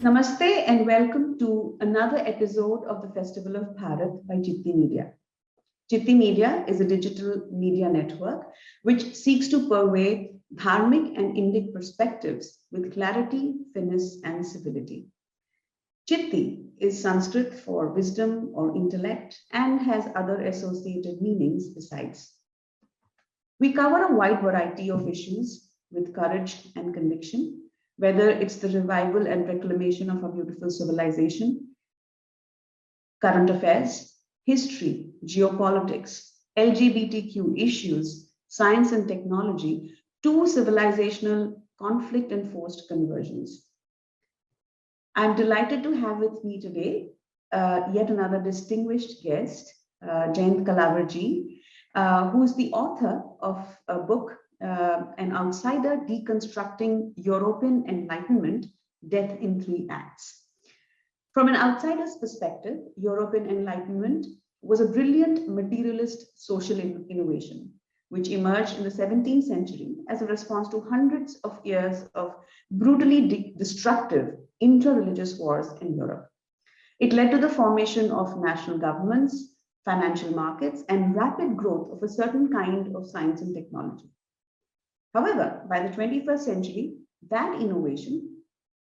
Namaste and welcome to another episode of the Festival of Bharat by Citti Media. Citti Media is a digital media network which seeks to pervade dharmic and Indic perspectives with clarity, finesse, and civility. Citti is Sanskrit for wisdom or intellect and has other associated meanings besides. We cover a wide variety of issues with courage and conviction, whether it's the revival and reclamation of a beautiful civilization, current affairs, history, geopolitics, LGBTQ issues, science and technology, to civilizational conflict and forced conversions. I'm delighted to have with me today yet another distinguished guest, Jayant Kalawar ji, who is the author of a book, An Outsider Deconstructing European Enlightenment, Death in Three Acts. From an outsider's perspective, European Enlightenment was a brilliant materialist social innovation, which emerged in the 17th century as a response to hundreds of years of brutally destructive inter-religious wars in Europe. It led to the formation of national governments, financial markets, and rapid growth of a certain kind of science and technology. However, by the 21st century, that innovation,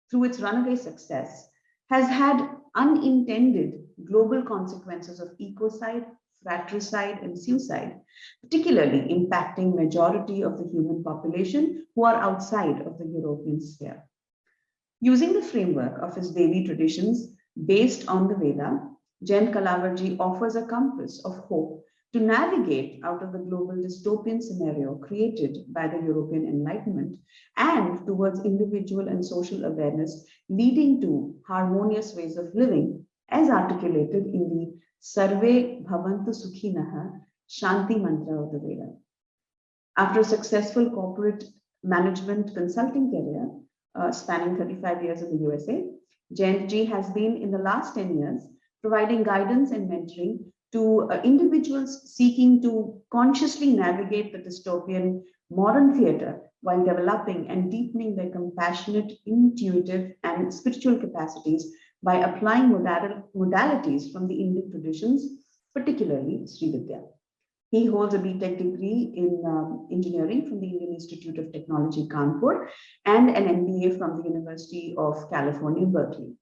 through its runaway success, has had unintended global consequences of ecocide, fratricide, and suicide, particularly impacting majority of the human population who are outside of the European sphere. Using the framework of his Devi traditions based on the Veda, Jayant Kalawar ji offers a compass of hope to navigate out of the global dystopian scenario created by the European Enlightenment and towards individual and social awareness, leading to harmonious ways of living as articulated in the Sarve Bhavantu Sukhinaha Shanti Mantra of the Veda. After a successful corporate management consulting career spanning 35 years in the USA, Jayant ji has been in the last 10 years providing guidance and mentoring to individuals seeking to consciously navigate the dystopian modern theater while developing and deepening their compassionate, intuitive, and spiritual capacities by applying modalities from the Indic traditions, particularly Sri Vidya. He holds a B.Tech degree in engineering from the Indian Institute of Technology, Kanpur, and an MBA from the University of California, Berkeley.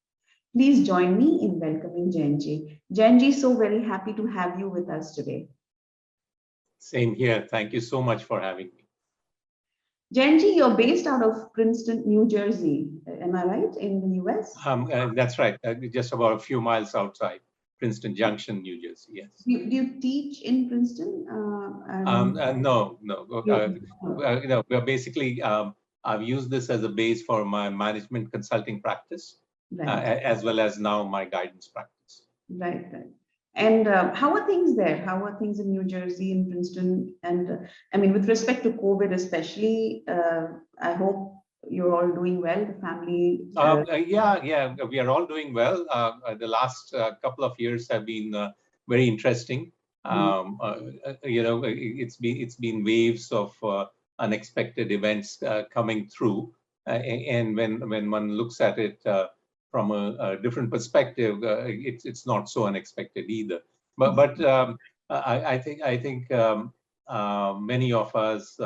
Please join me in welcoming Jayant ji. Jayant ji, so very happy to have you with us today. Same here. Thank you so much for having me. Jayant ji, you're based out of Princeton, New Jersey. Am I right? In the US? That's right. Just about a few miles outside Princeton Junction, New Jersey. Yes. Do you teach in Princeton? No. We're basically, I've used this as a base for my management consulting practice, right, as well as now my guidance practice. Right. And how are things there? How are things in New Jersey, in Princeton? And I mean, with respect to COVID especially, I hope you're all doing well, the family? Yeah, we are all doing well. The last couple of years have been very interesting. It's been waves of unexpected events coming through. And when one looks at it from a different perspective, it's not so unexpected either. But I think many of us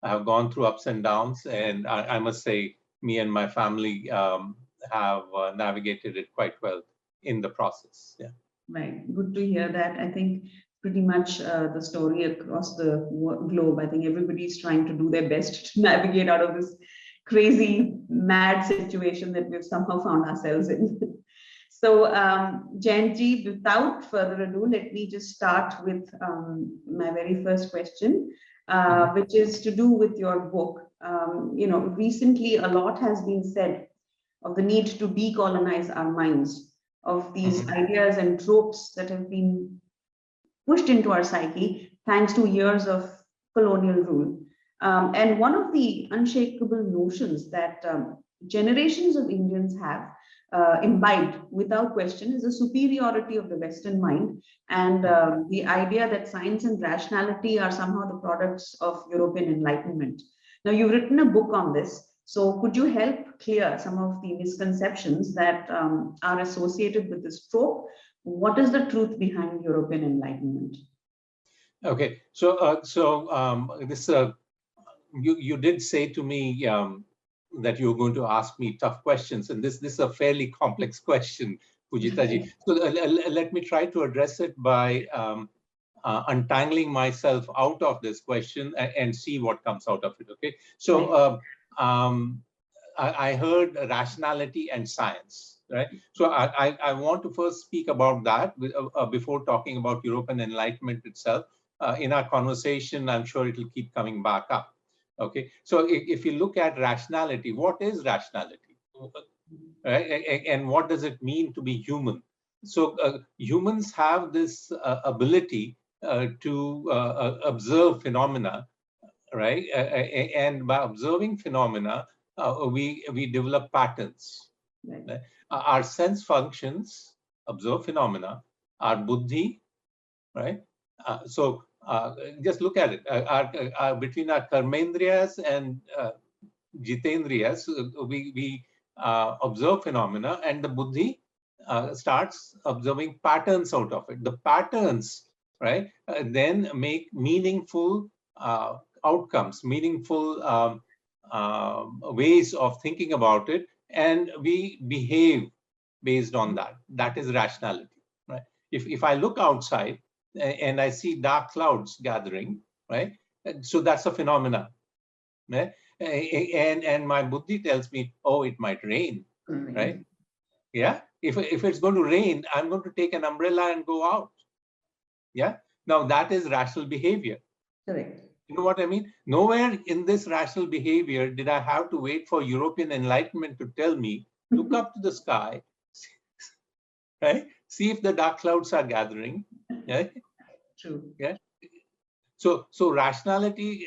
have gone through ups and downs, and I must say, me and my family have navigated it quite well in the process. Yeah. Right. Good to hear that. I think pretty much the story across the globe. I think everybody's trying to do their best to navigate out of this crazy, mad situation that we've somehow found ourselves in. So, Jayant ji, without further ado, let me just start with my very first question, which is to do with your book. Recently a lot has been said of the need to decolonize our minds, of these ideas and tropes that have been pushed into our psyche thanks to years of colonial rule. And one of the unshakable notions that generations of Indians have imbibed without question is the superiority of the Western mind and the idea that science and rationality are somehow the products of European Enlightenment. Now, you've written a book on this. So could you help clear some of the misconceptions that are associated with this trope? What is the truth behind European Enlightenment? Okay, this you did say to me that you were going to ask me tough questions, and this is a fairly complex question, Pujitaji. So let me try to address it by untangling myself out of this question and see what comes out of it. Okay, so I heard rationality and science, right? So I want to first speak about that before talking about European Enlightenment itself. In our conversation, I'm sure it will keep coming back up. Okay, so if you look at rationality, what is rationality? Right? And what does it mean to be human? So humans have this ability to observe phenomena, right? And by observing phenomena, we develop patterns. Right? Our sense functions observe phenomena. Our buddhi, right? Just look at it. Between our karmendriyas and jitendriyas, we observe phenomena, and the buddhi starts observing patterns out of it. The patterns, right, then make meaningful outcomes, meaningful ways of thinking about it, and we behave based on that. That is rationality, right? If I look outside and I see dark clouds gathering, right, so that's a phenomena, right? And my buddhi tells me, oh, it might rain, right? Yeah, if it's going to rain, I'm going to take an umbrella and go out. Yeah, now that is rational behavior. Correct. You know what I mean? Nowhere in this rational behavior did I have to wait for European Enlightenment to tell me, look up to the sky, right? See if the dark clouds are gathering. Right? True. Yeah. So rationality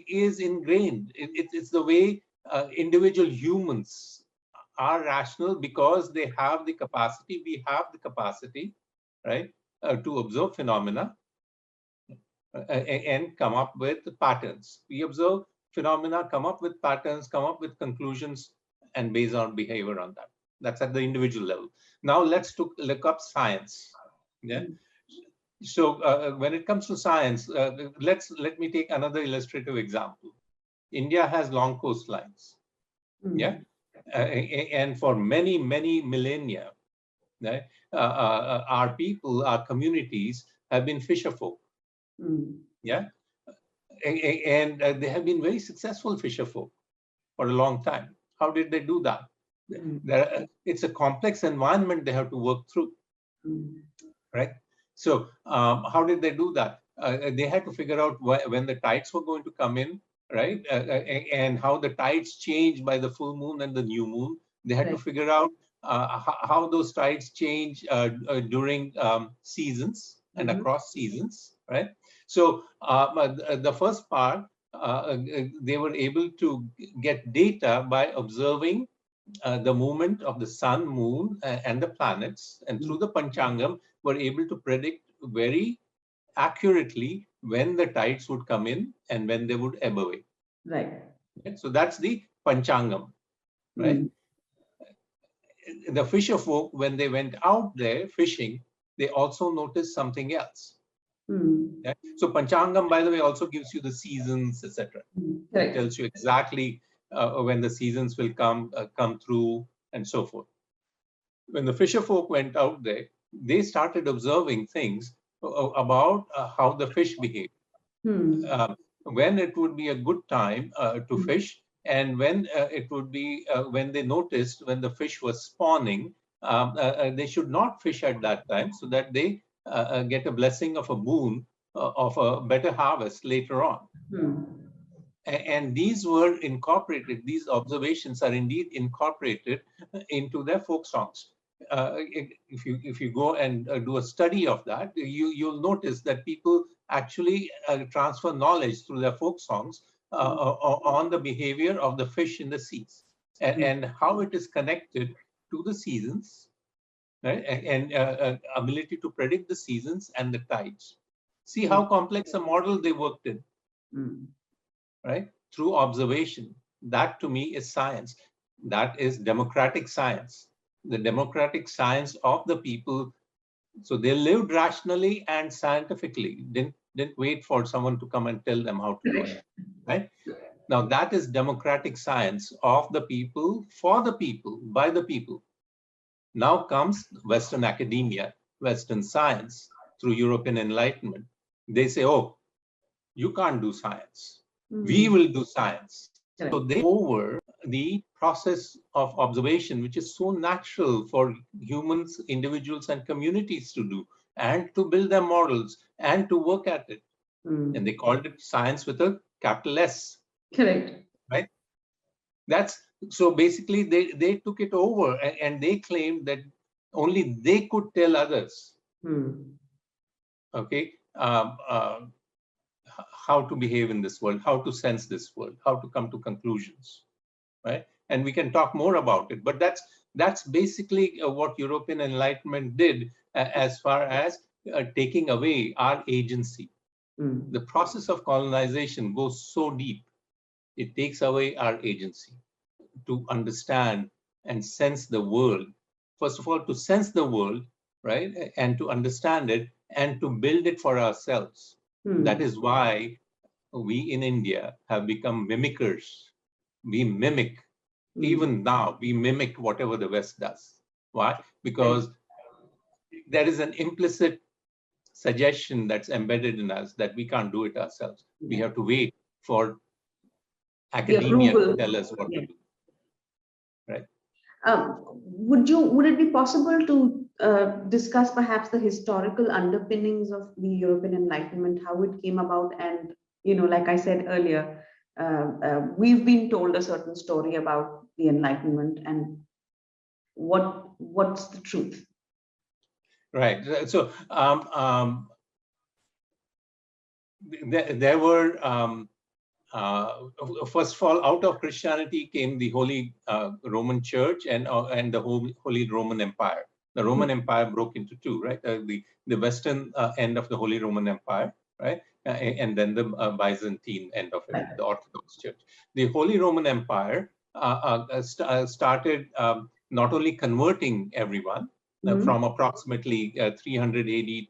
is ingrained. It's the way individual humans are rational because they have the capacity. We have the capacity, right, to observe phenomena and come up with patterns. We observe phenomena, come up with patterns, come up with conclusions, and base our behavior on that. That's at the individual level. Now let's look up science. Yeah. So when it comes to science, let me take another illustrative example. India has long coastlines. Yeah. And for many millennia, right, our people, our communities have been fisher folk. Yeah. And they have been very successful fisher folk for a long time. How did they do that? It's a complex environment they have to work through, right? So how did they do that? They had to figure out when the tides were going to come in, right? And how the tides change by the full moon and the new moon. They had to figure out how those tides change during seasons and across seasons, right? So the first part, they were able to get data by observing the movement of the sun, moon, and the planets, and through the Panchangam, were able to predict very accurately when the tides would come in and when they would ebb away. Right. So that's the Panchangam, right? The fisher folk, when they went out there fishing, they also noticed something else. Yeah? So Panchangam, by the way, also gives you the seasons, etc. It tells you exactly when the seasons will come through and so forth. When the fisher folk went out there, they started observing things about how the fish behave, when it would be a good time to fish, and when it would be when they noticed when the fish was spawning, they should not fish at that time so that they get a blessing of a boon of a better harvest later on. And these were incorporated, these observations are indeed incorporated into their folk songs. If you go and do a study of that, you'll notice that people actually transfer knowledge through their folk songs on the behavior of the fish in the seas and how it is connected to the seasons, right? And ability to predict the seasons and the tides. See how complex a model they worked in, right? Through observation. that to me is science. That is democratic science, the democratic science of the people. So they lived rationally and scientifically, didn't wait for someone to come and tell them how to do it, right? Now that is democratic science of the people, for the people, by the people. Now comes Western academia, Western science, through European Enlightenment. They say, oh, you can't do science. We will do science. So they over the process of observation, which is so natural for humans, individuals, and communities to do, and to build their models and to work at it. And they called it science with a capital S. Correct. Right? That's so basically they took it over, and they claimed that only they could tell others. Okay. How to behave in this world, how to sense this world, how to come to conclusions, right? And we can talk more about it, but that's basically what European Enlightenment did as far as taking away our agency. The process of colonization goes so deep, it takes away our agency to understand and sense the world. First of all, to sense the world, right, and to understand it and to build it for ourselves. That is why we in India have become mimickers. We mimic, even now, we mimic whatever the West does. Why? Because there is an implicit suggestion that's embedded in us that we can't do it ourselves. We have to wait for academia to tell us what to do. Right? Would it be possible to discuss perhaps the historical underpinnings of the European Enlightenment, how it came about? And, like I said earlier, we've been told a certain story about the Enlightenment, and what's the truth? Right. So there were, first of all, out of Christianity came the Holy Roman Church and the Holy Roman Empire. The Roman Empire broke into two, right? The Western end of the Holy Roman Empire, right? And then the Byzantine end of it, the Orthodox Church. The Holy Roman Empire started not only converting everyone from approximately 300 AD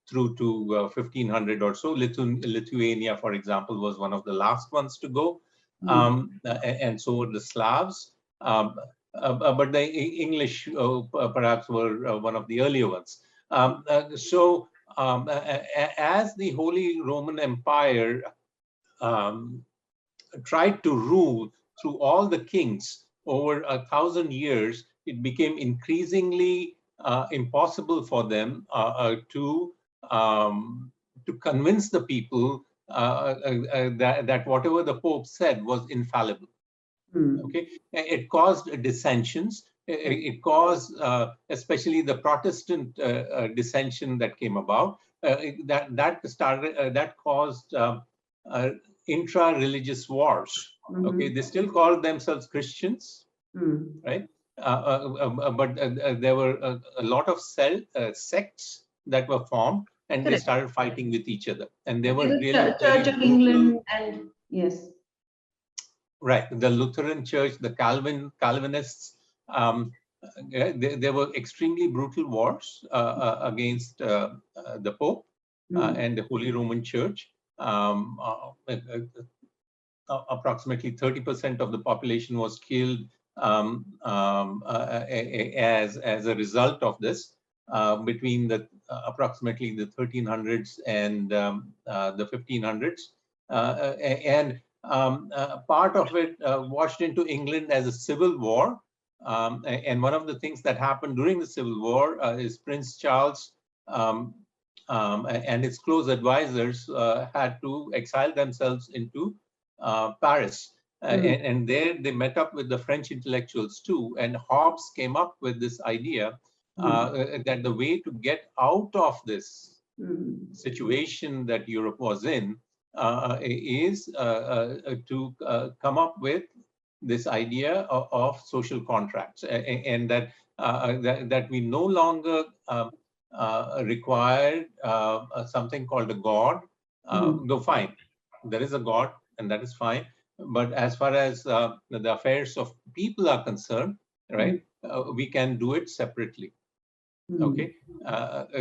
through to 1500 or so. Lithuania, for example, was one of the last ones to go, and so were the Slavs. But the English perhaps were one of the earlier ones. As the Holy Roman Empire tried to rule through all the kings over 1,000 years, it became increasingly impossible for them to convince the people that whatever the Pope said was infallible. Okay, it caused dissensions. It caused, especially the Protestant dissension that came about. That caused intra-religious wars. Okay, they still called themselves Christians, right? But there were a lot of sects that were formed, and they started fighting with each other. And they were really Church of England, and yes, right. The Lutheran Church, the Calvinists. There were extremely brutal wars against the Pope and the Holy Roman Church. Approximately 30% of the population was killed as a result of this between the approximately the 1300s and the 1500s, and part of it washed into England as a civil war. And one of the things that happened during the Civil War is Prince Charles and his close advisors had to exile themselves into Paris. And there they met up with the French intellectuals too. And Hobbes came up with this idea that the way to get out of this situation that Europe was in is to come up with this idea of social contracts, and that we no longer require something called a God. Though fine, there is a God, and that is fine. but as far as the affairs of people are concerned, right, we can do it separately. Okay,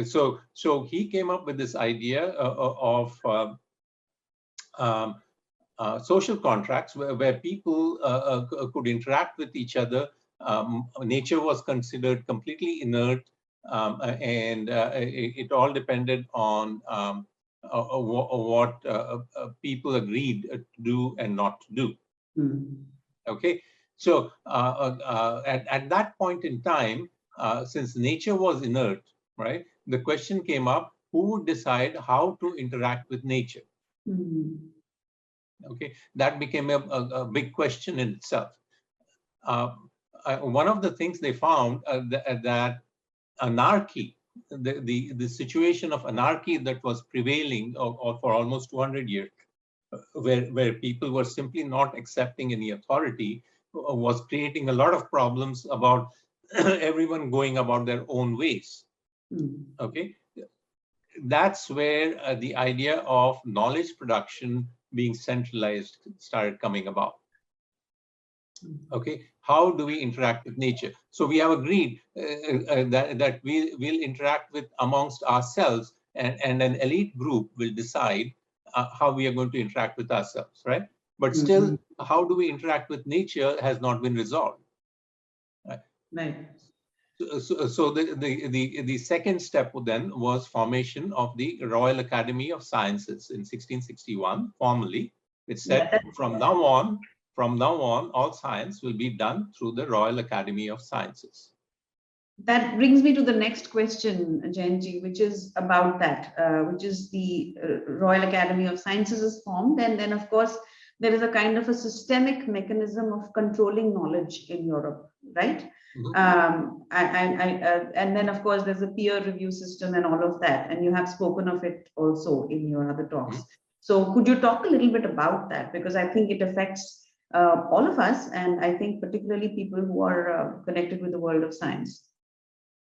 so he came up with this idea of social contracts where people could interact with each other. Nature was considered completely inert, and it all depended on what people agreed to do and not to do. Okay, so at that point in time, since nature was inert, right, the question came up: who would decide how to interact with nature? Okay, that became a big question in itself. One of the things they found that anarchy, the situation of anarchy that was prevailing for almost 200 years, where people were simply not accepting any authority, was creating a lot of problems about everyone going about their own ways. Okay, that's where the idea of knowledge production being centralized started coming about. Okay, how do we interact with nature? So we have agreed that we'll interact with amongst ourselves, and an elite group will decide how we are going to interact with ourselves, right? But still, how do we interact with nature has not been resolved. Right. So the second step then was formation of the Royal Academy of Sciences in 1661. Formally, it said from now on, all science will be done through the Royal Academy of Sciences. That brings me to the next question, Jayantji, which is about that, which is the Royal Academy of Sciences is formed, and then of course there is a kind of a systemic mechanism of controlling knowledge in Europe, right? And then of course there's a peer review system and all of that, and you have spoken of it also in your other talks. So could you talk a little bit about that, because I think it affects all of us, and I think particularly people who are connected with the world of science.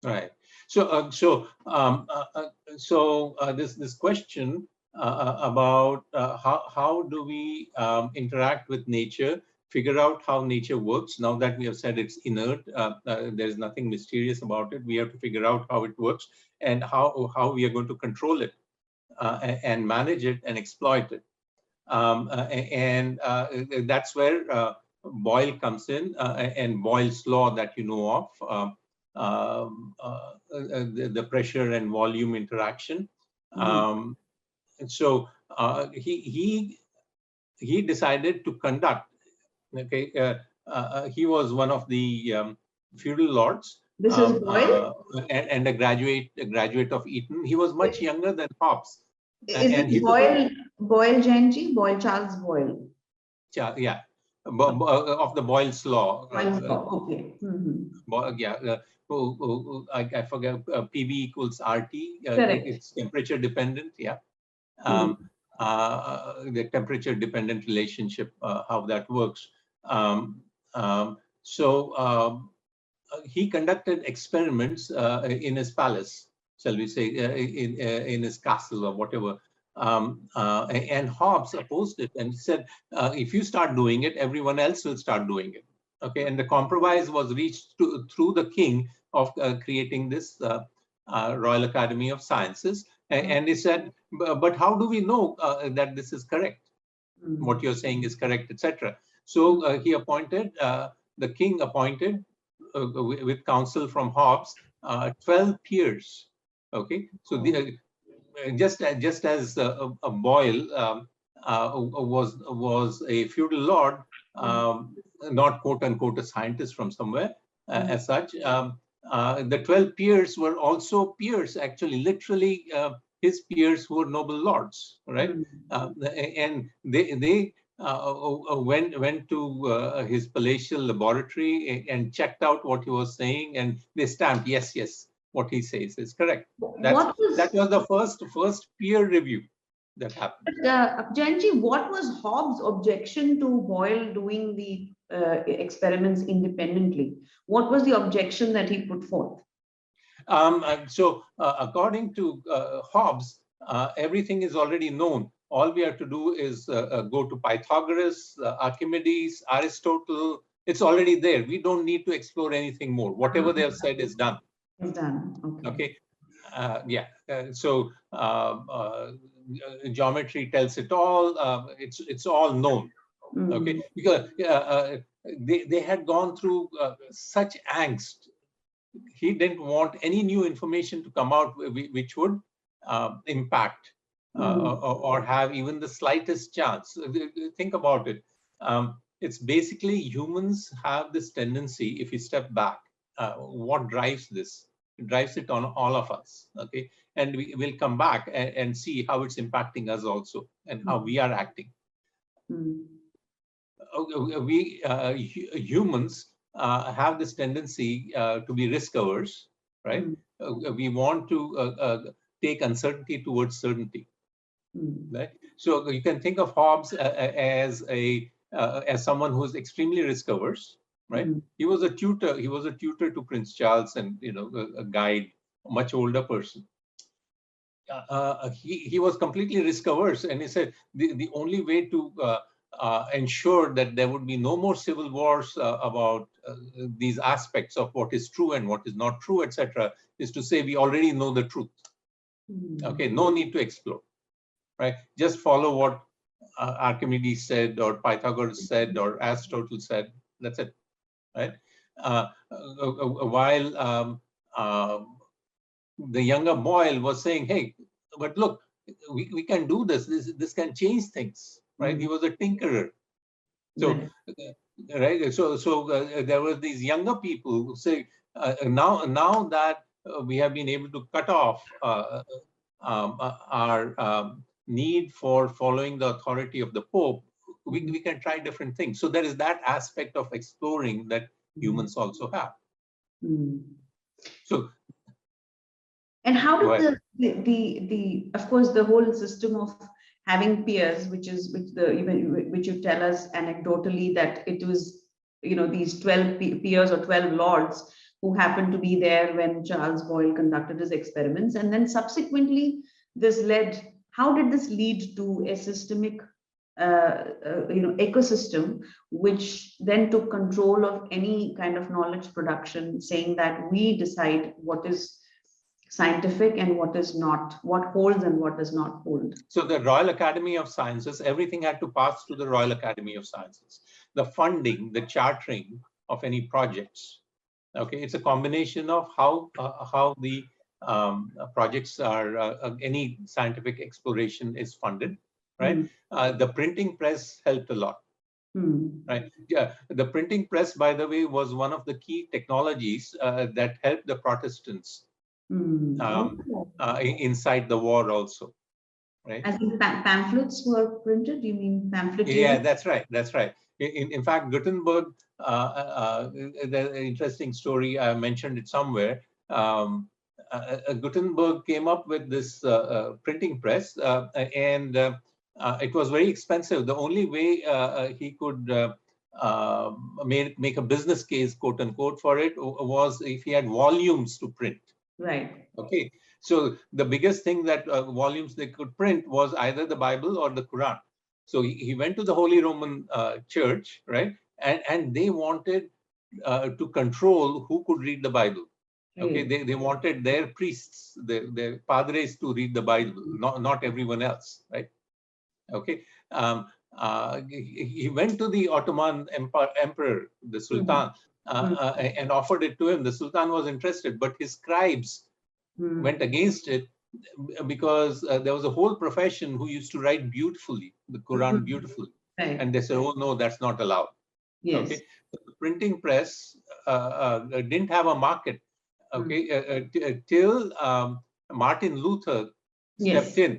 Right. So this question about how do we interact with nature, figure out how nature works. Now that we have said it's inert, there's nothing mysterious about it. We have to figure out how it works and how we are going to control it and manage it and exploit it. And that's where Boyle comes in, and Boyle's law that you know of. The pressure and volume interaction. And so he decided to conduct. Okay, he was one of the feudal lords. This is Boyle, and a graduate of Eton. He was much younger than Hobbes. Is it Boyle Jayantji? Boyle, Charles Boyle? Yeah. Of the Boyle's law. Boyle's law, okay. Yeah. I forget, PV equals RT. It's temperature dependent, yeah. The temperature dependent relationship, how that works. So he conducted experiments in his palace, shall we say, in his castle or whatever. And Hobbes opposed it and said, if you start doing it, everyone else will start doing it. Okay, and the compromise was reached through the king of creating this Royal Academy of Sciences. And he said, but how do we know that this is correct? What you're saying is correct, etc. So he appointed, the king appointed, with counsel from Hobbes, 12 peers. Okay, so just as a Boyle was a feudal lord, not quote unquote a scientist from somewhere as such. The 12 peers were also peers, actually, literally his peers who were noble lords, right? And they went to his palatial laboratory and checked out what he was saying, and they stamped, yes, what he says is correct. That was the first peer review that happened. Jayantji, what was Hobbes' objection to Boyle doing the experiments independently? What was the objection that he put forth? So according to Hobbes, everything is already known. all we have to do is go to Pythagoras, Archimedes, Aristotle. It's already there. We don't need to explore anything more. Whatever they have said is done. It's done. Okay. Okay. So geometry tells it all. It's all known. Okay, because they had gone through such angst. He didn't want any new information to come out which would impact or have even the slightest chance. Think about it. It's basically humans have this tendency, if you step back, what drives this? It drives it on all of us, okay? And we will come back and see how it's impacting us also and how we are acting. We humans have this tendency to be risk averse, right? We want to take uncertainty towards certainty, right? So you can think of Hobbes as someone who is extremely risk averse, right? He was a tutor. He was a tutor to Prince Charles, and a guide, a much older person. He was completely risk averse, and he said the only way to ensure that there would be no more civil wars about these aspects of what is true and what is not true, etc., is to say we already know the truth. Okay, no need to explore, right? Just follow what Archimedes said, or Pythagoras said, or Aristotle said. That's it, right? While the younger Boyle was saying, "Hey, but look, we can do this. This can change things." Right? He was a tinkerer. So, right. So there were these younger people who say, now that we have been able to cut off our need for following the authority of the Pope, we can try different things. So there is that aspect of exploring that humans also have. So. And how did the of course the whole system of having peers, which you tell us anecdotally that it was these 12 peers or 12 lords who happened to be there when Charles Boyle conducted his experiments, and then subsequently how did this lead to a systemic ecosystem which then took control of any kind of knowledge production, saying that we decide what is scientific and what is not, what holds and what does not hold? So the Royal Academy of Sciences, everything had to pass through the Royal Academy of Sciences. The funding, the chartering of any projects, okay, it's a combination of how the projects are, any scientific exploration is funded, right? The printing press helped a lot. Right. Yeah. The printing press, by the way, was one of the key technologies that helped the Protestants inside the war also. Right. As in pamphlets were printed? You mean pamphleteering? Yeah, that's right. That's right. In fact, Gutenberg, the interesting story, I mentioned it somewhere. Gutenberg came up with this printing press, and it was very expensive. The only way he could make a business case, quote unquote, for it was if he had volumes to print. Right. Okay. So the biggest thing that volumes they could print was either the Bible or the Quran. So he went to the Holy Roman Church, right? And they wanted to control who could read the Bible. Okay, they wanted their priests, their padres to read the Bible, not everyone else, right? Okay. He went to the Ottoman emperor, the Sultan, and offered it to him. The Sultan was interested, but his scribes went against it because there was a whole profession who used to write beautifully, the Quran beautifully. Right. And they said, oh, no, that's not allowed. Yes. Okay. The printing press didn't have a market, okay, till Martin Luther stepped in.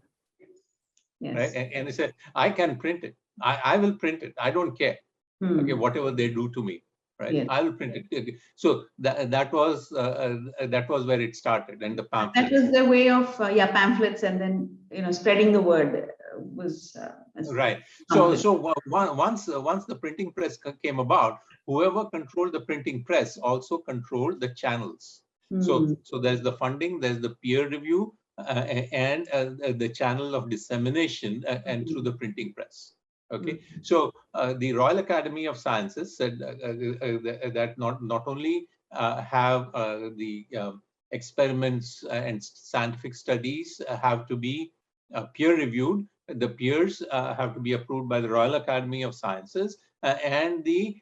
Yes. Right? And he said, I can print it. I will print it. I don't care. Okay, whatever they do to me. Right, yes. I will print it. Okay. So that was where it started, and the pamphlets. That was the way of pamphlets, and then spreading the word was right. So once the printing press came about, whoever controlled the printing press also controlled the channels. So there's the funding, there's the peer review, and the channel of dissemination and through the printing press. Okay, so the Royal Academy of Sciences said that not only have the experiments and scientific studies have to be peer-reviewed, the peers have to be approved by the Royal Academy of Sciences and the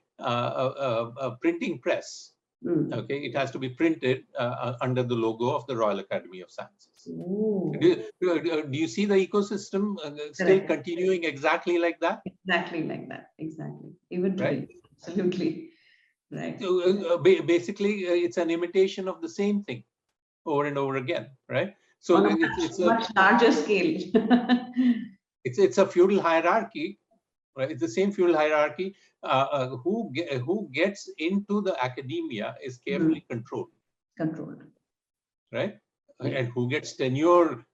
printing press. Okay, it has to be printed under the logo of the Royal Academy of Sciences. Do you see the ecosystem still continuing exactly like that? Exactly like that. Exactly. Even today. Right? Absolutely. Right. So basically, it's an imitation of the same thing over and over again, right? So on a much larger scale. it's a feudal hierarchy, right? It's the same feudal hierarchy. Who gets into the academia is carefully controlled. Controlled. Right? Yeah. And who gets tenure.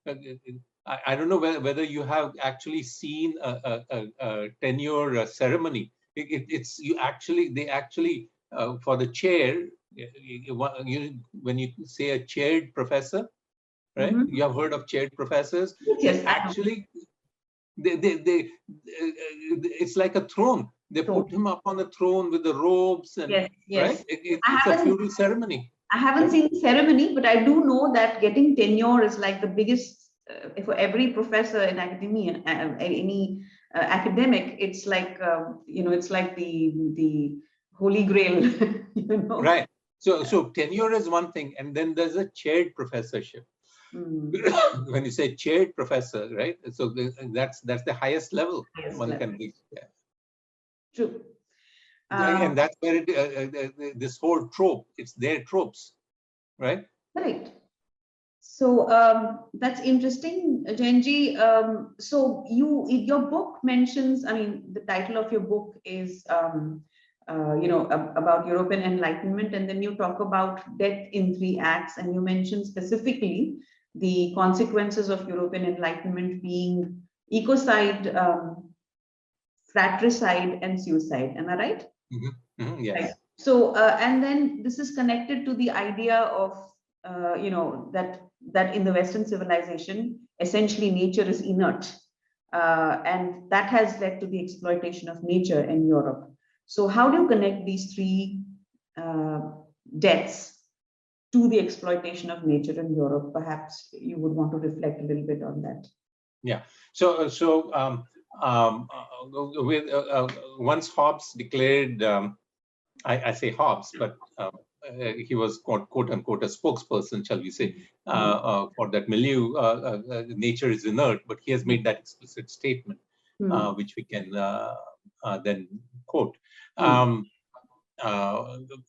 I don't know whether you have actually seen a tenure ceremony. They actually for the chair, when you say a chaired professor, right? You have heard of chaired professors. Yes, actually, it's like a throne. They put him up on the throne with the robes and yes. Right? It's a feudal ceremony. I haven't seen the ceremony, but I do know that getting tenure is like the biggest for every professor in academia, any academic. It's like it's like the holy grail. Right. So tenure is one thing, and then there's a chaired professorship. When you say chaired professor, right? So that's the highest level one can reach. Yeah. True. And that's where this whole trope, it's their tropes, right? Correct. So that's interesting, Jayanji. So your book mentions, I mean, the title of your book is, about European Enlightenment, and then you talk about death in 3 acts, and you mention specifically the consequences of European Enlightenment being ecocide, fratricide, and suicide. Am I right? Yes. Right. So, and then this is connected to the idea of, that in the Western civilization, essentially nature is inert. And that has led to the exploitation of nature in Europe. So how do you connect these 3 deaths to the exploitation of nature in Europe? Perhaps you would want to reflect a little bit on that. Yeah. So with once Hobbes declared, I say Hobbes, but he was quote unquote a spokesperson, shall we say, for that milieu. Nature is inert, but he has made that explicit statement, which we can then quote.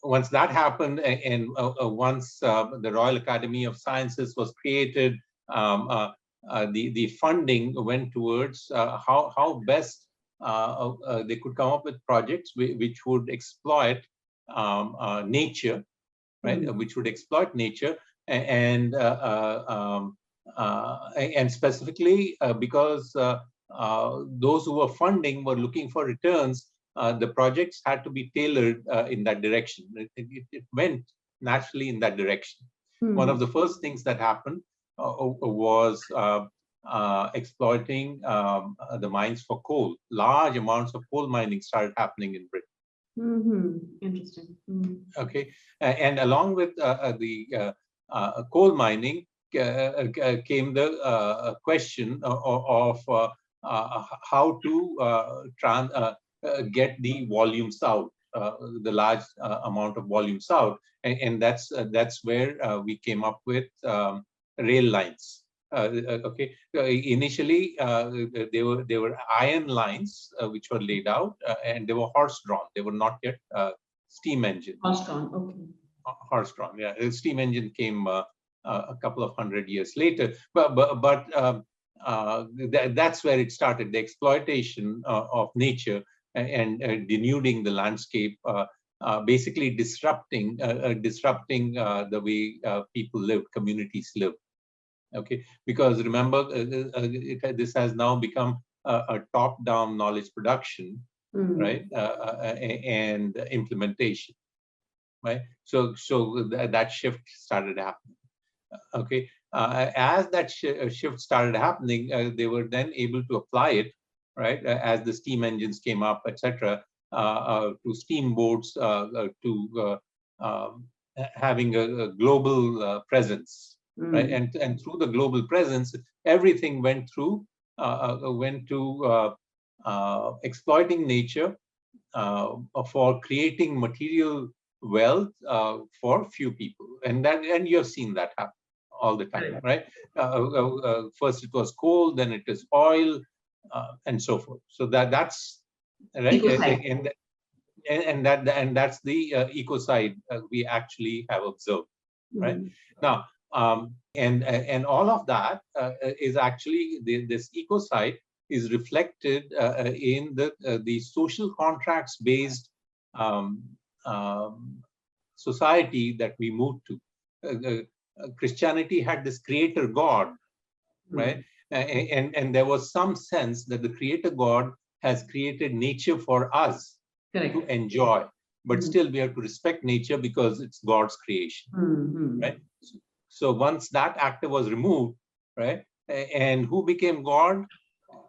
Once that happened, and once the Royal Academy of Sciences was created, the funding went towards how best they could come up with projects which would exploit nature, right? Which would exploit nature, and specifically because those who were funding were looking for returns. The projects had to be tailored in that direction. It went naturally in that direction. One of the first things that happened was exploiting the mines for coal. Large amounts of coal mining started happening in Britain. Interesting. Okay, and along with the coal mining came the question of how to get the volumes out, the large amount of volumes out, and that's where we came up with rail lines. Okay, initially they were iron lines which were laid out, and they were horse-drawn. They were not yet steam engine. Horse-drawn, okay. Horse-drawn, yeah. The steam engine came a couple of hundred years later, but that's where it started. The exploitation of nature and denuding the landscape, basically disrupting the way people lived, communities lived. Okay, because remember, this has now become a top-down knowledge production, right, and implementation, right? So that shift started happening. Okay, As that shift started happening, they were then able to apply it, right, as the steam engines came up, etc., to steamboats, to having a global presence, right? And through the global presence, everything went to exploiting nature for creating material wealth for few people, and you have seen that happen all the time, right? First it was coal, then it is oil, and so forth. So that's right, and that's the ecocide we actually have observed, right? Now, and all of that is actually this ecocide is reflected in the social contracts based society that we moved to. Christianity had this creator God, right? And there was some sense that the creator God has created nature for us to enjoy, but still we have to respect nature because it's God's creation, right? So once that actor was removed, right, and who became God?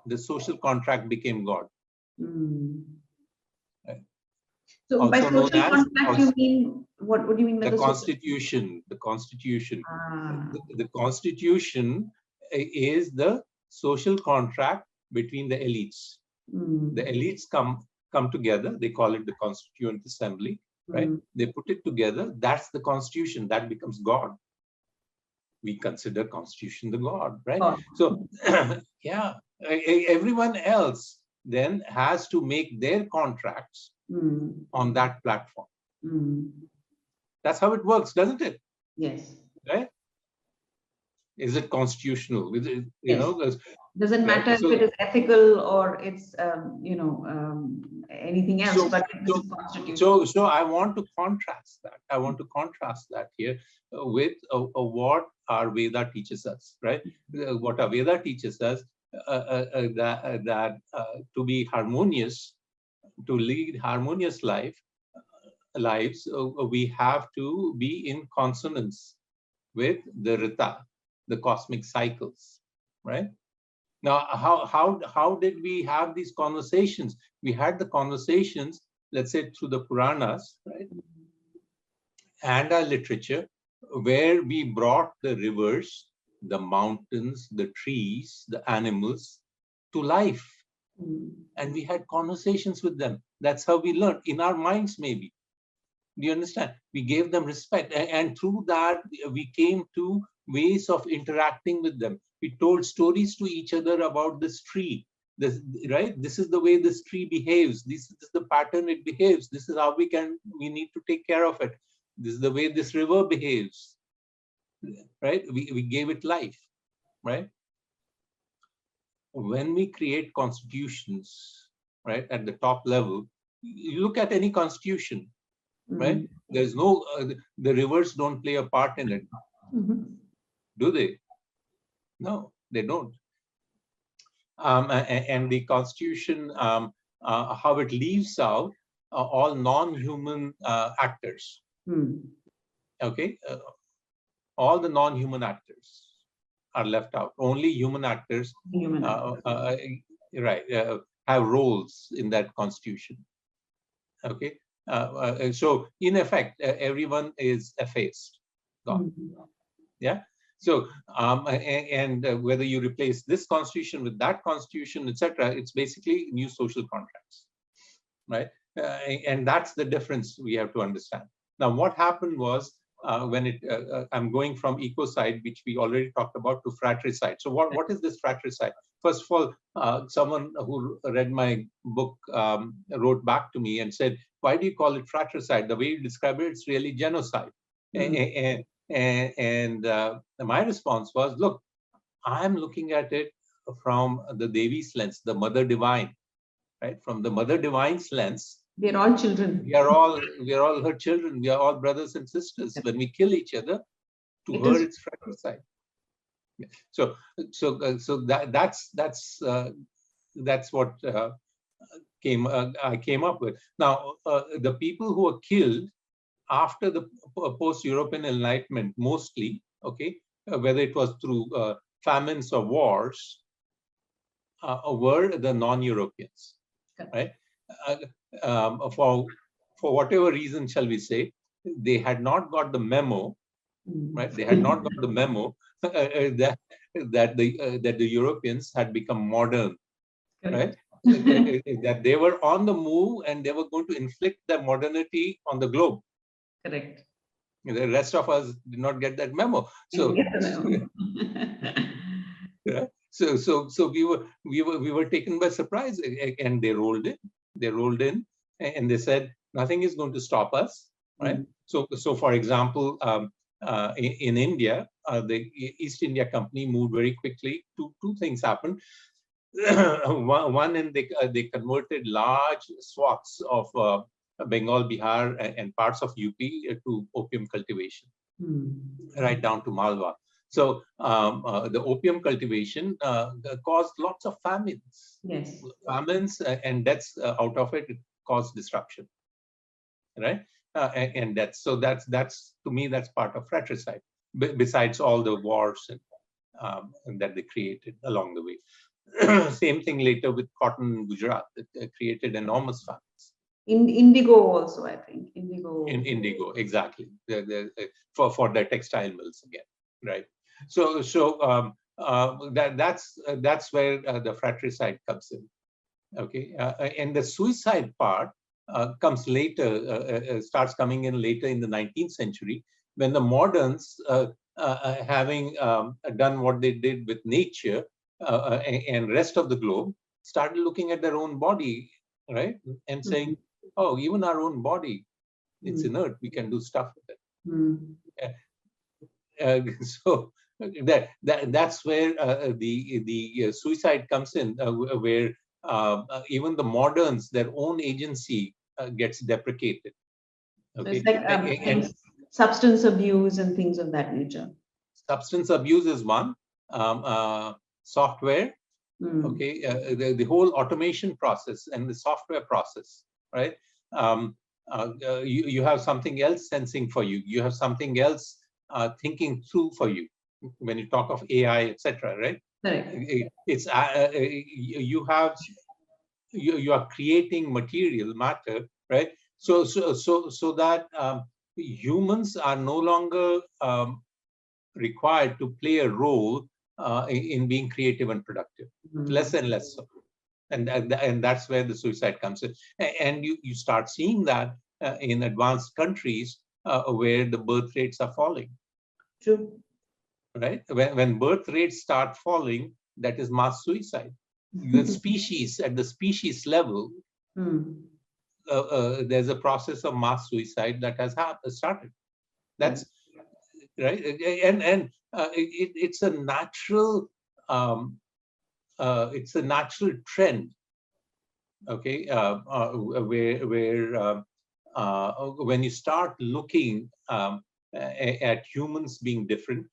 The social contract became God. Right? So also by social contract, you mean, what do you mean by the Constitution? The Constitution. The Constitution is the social contract between the elites. The elites come together. They call it the Constituent Assembly, right? They put it together. That's the Constitution. That becomes God. We consider Constitution the God, right? So, yeah, everyone else then has to make their contracts on that platform. That's how it works, doesn't it? Yes. Right? Is it constitutional? Doesn't matter if it is ethical or it's anything else, but this is constitutional. So I want to contrast that. I want to contrast that here with what our Veda teaches us, right? What our Veda teaches us that to be harmonious, to lead harmonious lives, we have to be in consonance with the Rita, the cosmic cycles, right? Now, how did we have these conversations? We had the conversations, let's say, through the Puranas, right, and our literature, where we brought the rivers, the mountains, the trees, the animals to life, and we had conversations with them. That's how we learned, in our minds, maybe. Do you understand? We gave them respect, and through that, we came to ways of interacting with them. We told stories to each other about this tree, right? This is the way this tree behaves. This is the pattern it behaves. This is how we need to take care of it. This is the way this river behaves, right? We gave it life, right? When we create constitutions, right, at the top level, you look at any constitution, right? There's no, the rivers don't play a part in it. Do they? No, they don't. And the Constitution, how it leaves out all non-human actors. Okay, all the non-human actors are left out. Only human actors, right, have roles in that Constitution. Okay, so in effect, everyone is effaced. Gone. Yeah. So, and whether you replace this constitution with that constitution, etc., it's basically new social contracts, right? And that's the difference we have to understand. Now, what happened was when I'm going from ecocide, which we already talked about, to fratricide. So, what is this fratricide? First of all, someone who read my book wrote back to me and said, "Why do you call it fratricide? The way you describe it, it's really genocide." And my response was, look, I'm looking at it from the Devi's lens, the Mother Divine, right? From the Mother Divine's lens. We're all children. We are all her children. We are all brothers and sisters. When we kill each other, to her, it's fratricide. So that's what I came up with. Now, the people who were killed after the post-European Enlightenment, mostly, okay, whether it was through famines or wars, were the non-Europeans, right? For whatever reason, shall we say, they had not got the memo, right? They had not got the memo that the Europeans had become modern, right? That they were on the move and they were going to inflict their modernity on the globe. Correct. The rest of us did not get that memo. So, yeah. So we were taken by surprise, and they rolled in. They rolled in, and they said nothing is going to stop us, right? So for example, in India, the East India Company moved very quickly. Two things happened. One, and they converted large swaths of Bengal, Bihar, and parts of UP to opium cultivation, right down to Malwa. So the opium cultivation caused lots of famines. Yes. Famines and deaths out of it caused disruption, right? And that's to me, that's part of fratricide, besides all the wars and that they created along the way. Same thing later with cotton in Gujarat. It created enormous famines. In indigo also, I think. Indigo. In indigo, exactly. For the textile mills again, right? So that's where the fratricide comes in. Okay, and the suicide part comes later, starts coming in later in the 19th century, when the moderns, having done what they did with nature and rest of the globe, started looking at their own body, right, and saying, "Oh, even our own body, it's inert. We can do stuff with it." So that's where the suicide comes in, where even the moderns, their own agency gets deprecated. Okay, so it's like substance abuse and things of that nature. Substance abuse is one. Software. Okay, the whole automation process and the software process, right? You have something else sensing for you. You have something else thinking through for you. When you talk of AI, etc., right? Right. It's you are creating material matter, right? So that humans are no longer required to play a role in being creative and productive, less and less so. And that's where the suicide comes in. And you start seeing that in advanced countries where the birth rates are falling. True. Right? When birth rates start falling, that is mass suicide. The species, at the species level, there's a process of mass suicide that has started. That's right. And it's a natural trend. Okay, where when you start looking at humans being different,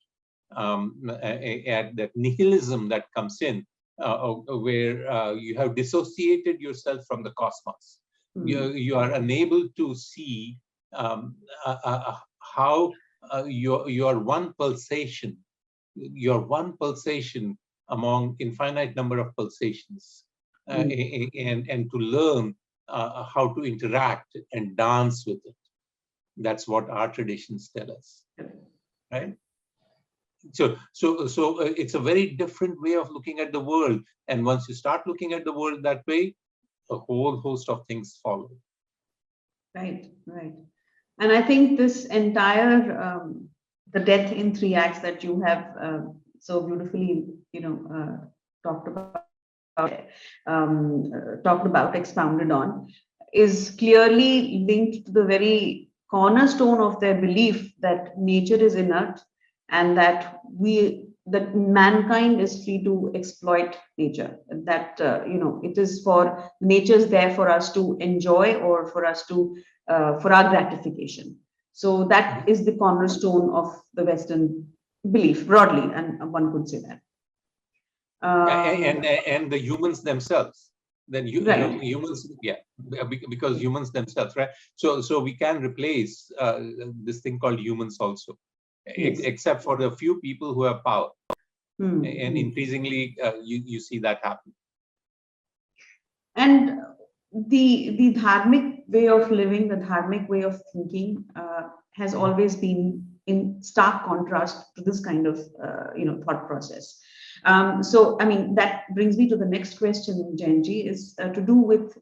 at that nihilism that comes in, where you have dissociated yourself from the cosmos. You are unable to see how your one pulsation among infinite number of pulsations, and to learn how to interact and dance with it. That's what our traditions tell us, right? So it's a very different way of looking at the world. And once you start looking at the world that way, a whole host of things follow. Right. And I think this entire the death in 3 acts that you have so beautifully, talked about, expounded on, is clearly linked to the very cornerstone of their belief that nature is inert and that mankind is free to exploit nature. That it is for nature's there for us to enjoy or for us to for our gratification. So that is the cornerstone of the Western belief broadly, and one could say that. And the humans themselves. Then humans, because humans themselves, right? So we can replace this thing called humans also. Yes. except for the few people who have power. Hmm. And increasingly, you see that happen. And the dharmic way of living, the dharmic way of thinking, has always been in stark contrast to this kind of thought process. So, I mean, that brings me to the next question, Jayanji, is to do with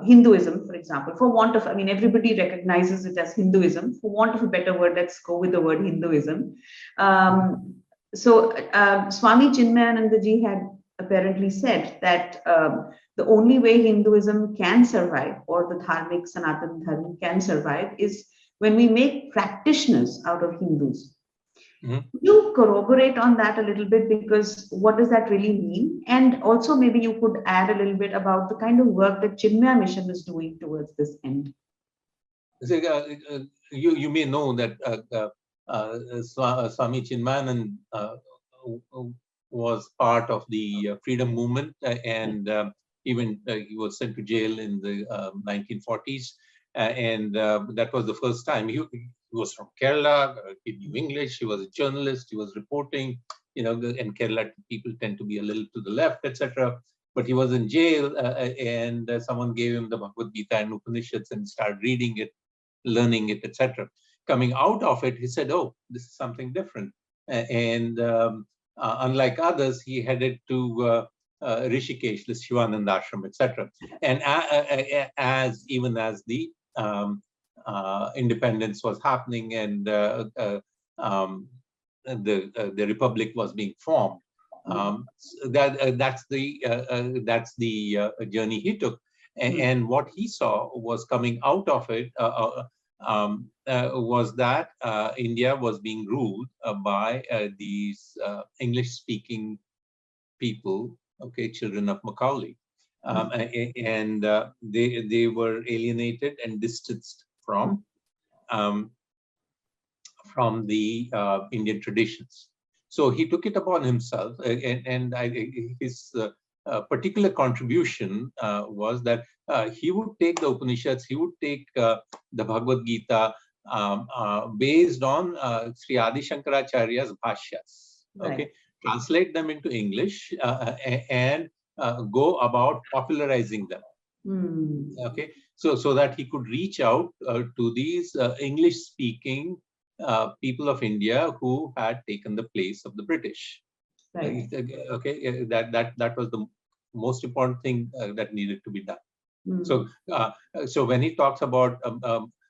Hinduism, for example. For want of, I mean, everybody recognizes it as Hinduism. For want of a better word, let's go with the word Hinduism. Swami Chinmayanandaji had apparently said that the only way Hinduism can survive, or the dharmic Sanatana Dharma can survive, is when we make practitioners out of Hindus. Could you corroborate on that a little bit? Because what does that really mean? And also, maybe you could add a little bit about the kind of work that Chinmaya Mission is doing towards this end. So, you may know that Swami Chinmayanand was part of the freedom movement, and even he was sent to jail in the 1940s. And that was the first time. He was from Kerala, he knew English, he was a journalist, he was reporting, in Kerala people tend to be a little to the left, etc. But he was in jail, and someone gave him the Bhagavad Gita and Upanishads and started reading it, learning it, etc. Coming out of it, he said, "Oh, this is something different." And unlike others, he headed to Rishikesh, the Shivananda ashram, etc. And as the independence was happening and the republic was being formed, that's the journey he took. And what he saw was coming out of it was that India was being ruled by these English-speaking people, children of Macaulay, and they were alienated and distanced from the Indian traditions. So he took it upon himself, and his particular contribution was that he would take the Upanishads, he would take the Bhagavad Gita based on Sri Adi Shankaracharya's bhashyas, translate them into English and go about popularizing them. So that he could reach out to these English-speaking people of India who had taken the place of the British. That was the most important thing that needed to be done. So when he talks about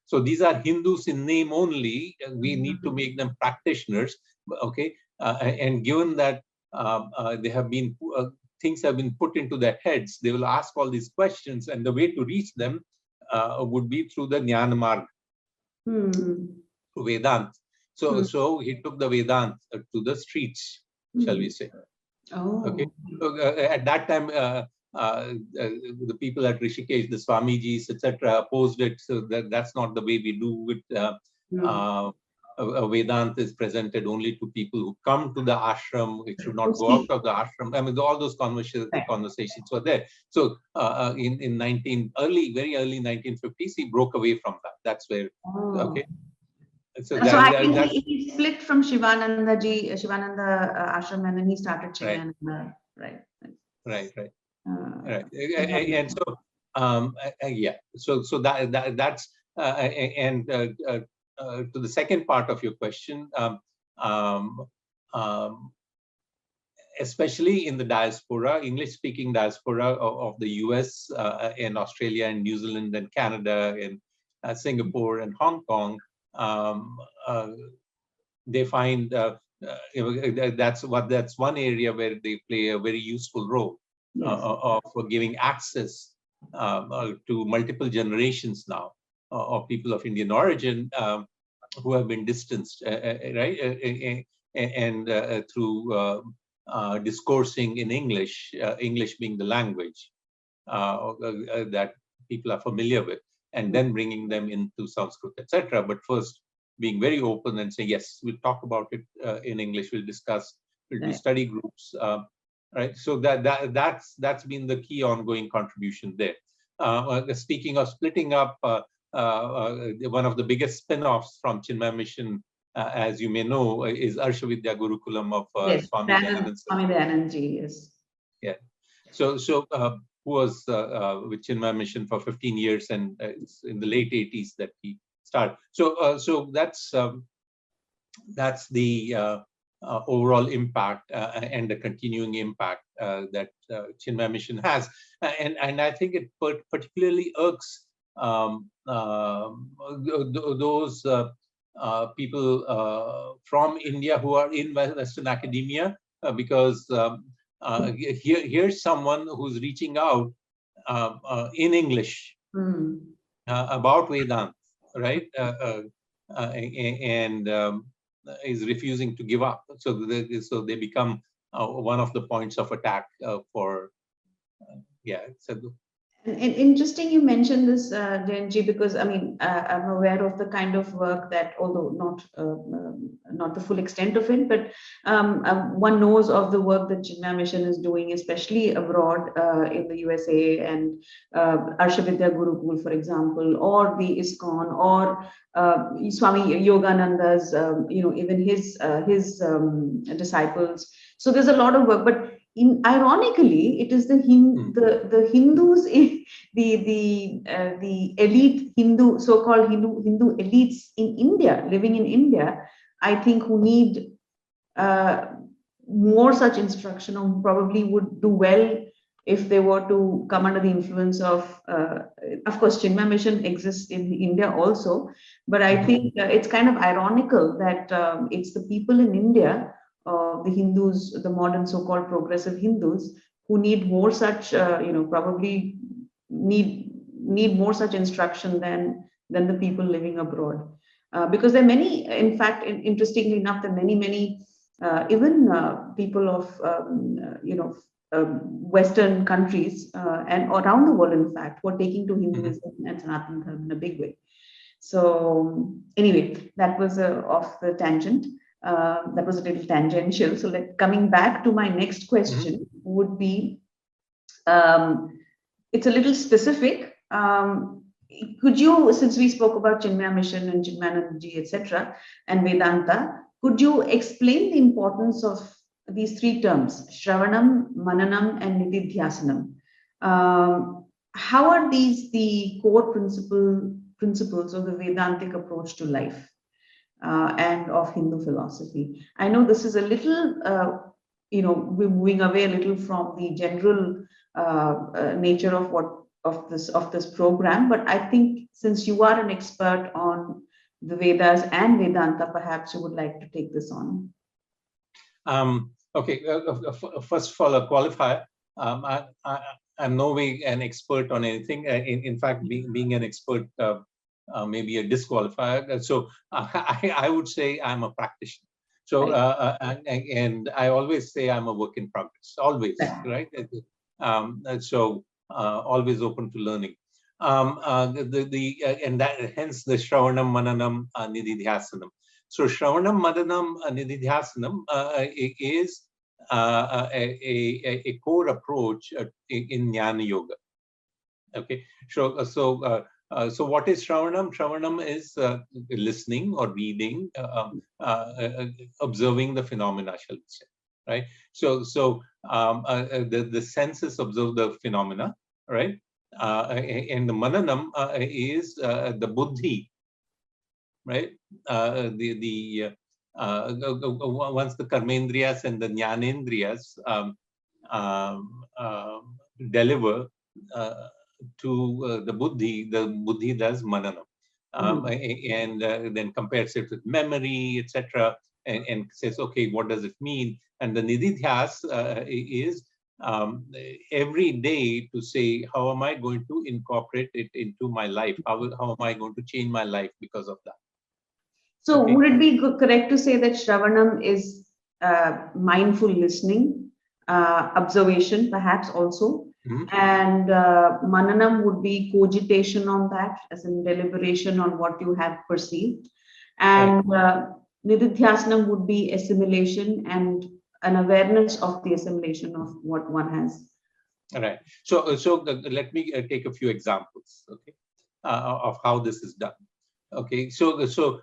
so these are Hindus in name only, we need to make them practitioners, and given that they have been things have been put into their heads, they will ask all these questions, and the way to reach them would be through the Jnana Marg, Vedant. So he took the Vedant to the streets, shall we say? So at that time, the people at Rishikesh, the Swamijis, etc., opposed it. So that's not the way we do it. Vedanta is presented only to people who come to the ashram. It should not go out of the ashram. I mean, all those conversations were there. So in very early 1950s, he broke away from that. That's where So he split from Shivananda ashram, and then he started Chinmayananda. Right. And so So that's and to the second part of your question, especially in the diaspora, English-speaking diaspora of the US and Australia and New Zealand and Canada and Singapore and Hong Kong, they find that's one area where they play a very useful role of giving access to multiple generations now of people of Indian origin who have been distanced, and through discoursing in English, English being the language that people are familiar with, and then bringing them into Sanskrit, etc. But first, being very open and saying, yes, we'll talk about it in English, we'll discuss, we'll do study groups, right? So that's been the key ongoing contribution there. Speaking of splitting up, one of the biggest spin-offs from Chinmaya Mission as you may know, is Arshavidya Gurukulam of Yes, Swami Dayanand. Swami Dayanand ji, yes. Yeah. So who was with Chinmaya Mission for 15 years, and it's in the late 80s that he started. So that's the overall impact and the continuing impact that Chinmaya Mission has, and I think it particularly irks those people from India who are in Western academia, because here's someone who's reaching out in English about Vedanta, right? And is refusing to give up. So they become one of the points of attack for, yeah. So, and interesting you mentioned this, Jayant ji, because I mean, I'm aware of the kind of work that, although not the full extent of it, but one knows of the work that Chinmaya Mission is doing, especially abroad in the USA, and Arshavidya Gurukul, for example, or the ISKCON, or Swami Yogananda's, even his disciples. So there's a lot of work, but ironically, it is the Hindus, the elite Hindu, so-called Hindu elites in India, living in India, I think, who need more such instruction, or probably would do well if they were to come under the influence of course, Chinmaya Mission exists in India also, but I think it's kind of ironical that it's the people in India, the Hindus, the modern so-called progressive Hindus, who need more such, probably need more such instruction than the people living abroad, because there are many. In fact, interestingly enough, there are many even people of Western countries and around the world, in fact, who are taking to Hinduism and Sanatana Dharma in a big way. So anyway, that was off the tangent. That was a little tangential. So coming back to my next question would be, it's a little specific. Could you, since we spoke about Chinmaya Mission and Chinmayanand, etc., and Vedanta, could you explain the importance of these three terms, Sravanam, Mananam, and Nididhyasanam? How are these the core principles of the Vedantic approach to life and of Hindu philosophy? I know this is a little, we're moving away a little from the general nature of this program, but I think since you are an expert on the Vedas and Vedanta, perhaps you would like to take this on. Okay, first of all, a qualifier. I'm no way an expert on anything. In fact, being an expert may be a disqualifier. So I would say I'm a practitioner. So and I always say I'm a work in progress. Always, right? So always open to learning. And that hence the Sravanam, Mananam, Nididhyasanam. So Sravanam, Mananam, Nididhyasanam is a core approach in Jnana Yoga. Okay, so what is Sravanam? Sravanam is listening or reading, observing the phenomena, shall we say, right? So the senses observe the phenomena, right? And the Mananam is the buddhi, right? Once the karmendriyas and the jnanendriyas deliver to the buddhi does mananam, and then compares it with memory, etc., and says, okay, what does it mean? And the nididhyas is every day to say, how am I going to incorporate it into my life? How am I going to change my life because of that? So would it be correct to say that Shravanam is mindful listening, observation perhaps also, and Mananam would be cogitation on that, as in deliberation on what you have perceived, and Nididhyasanam would be assimilation and an awareness of the assimilation of what one has. All right. So let me take a few examples, okay, of how this is done. Okay, so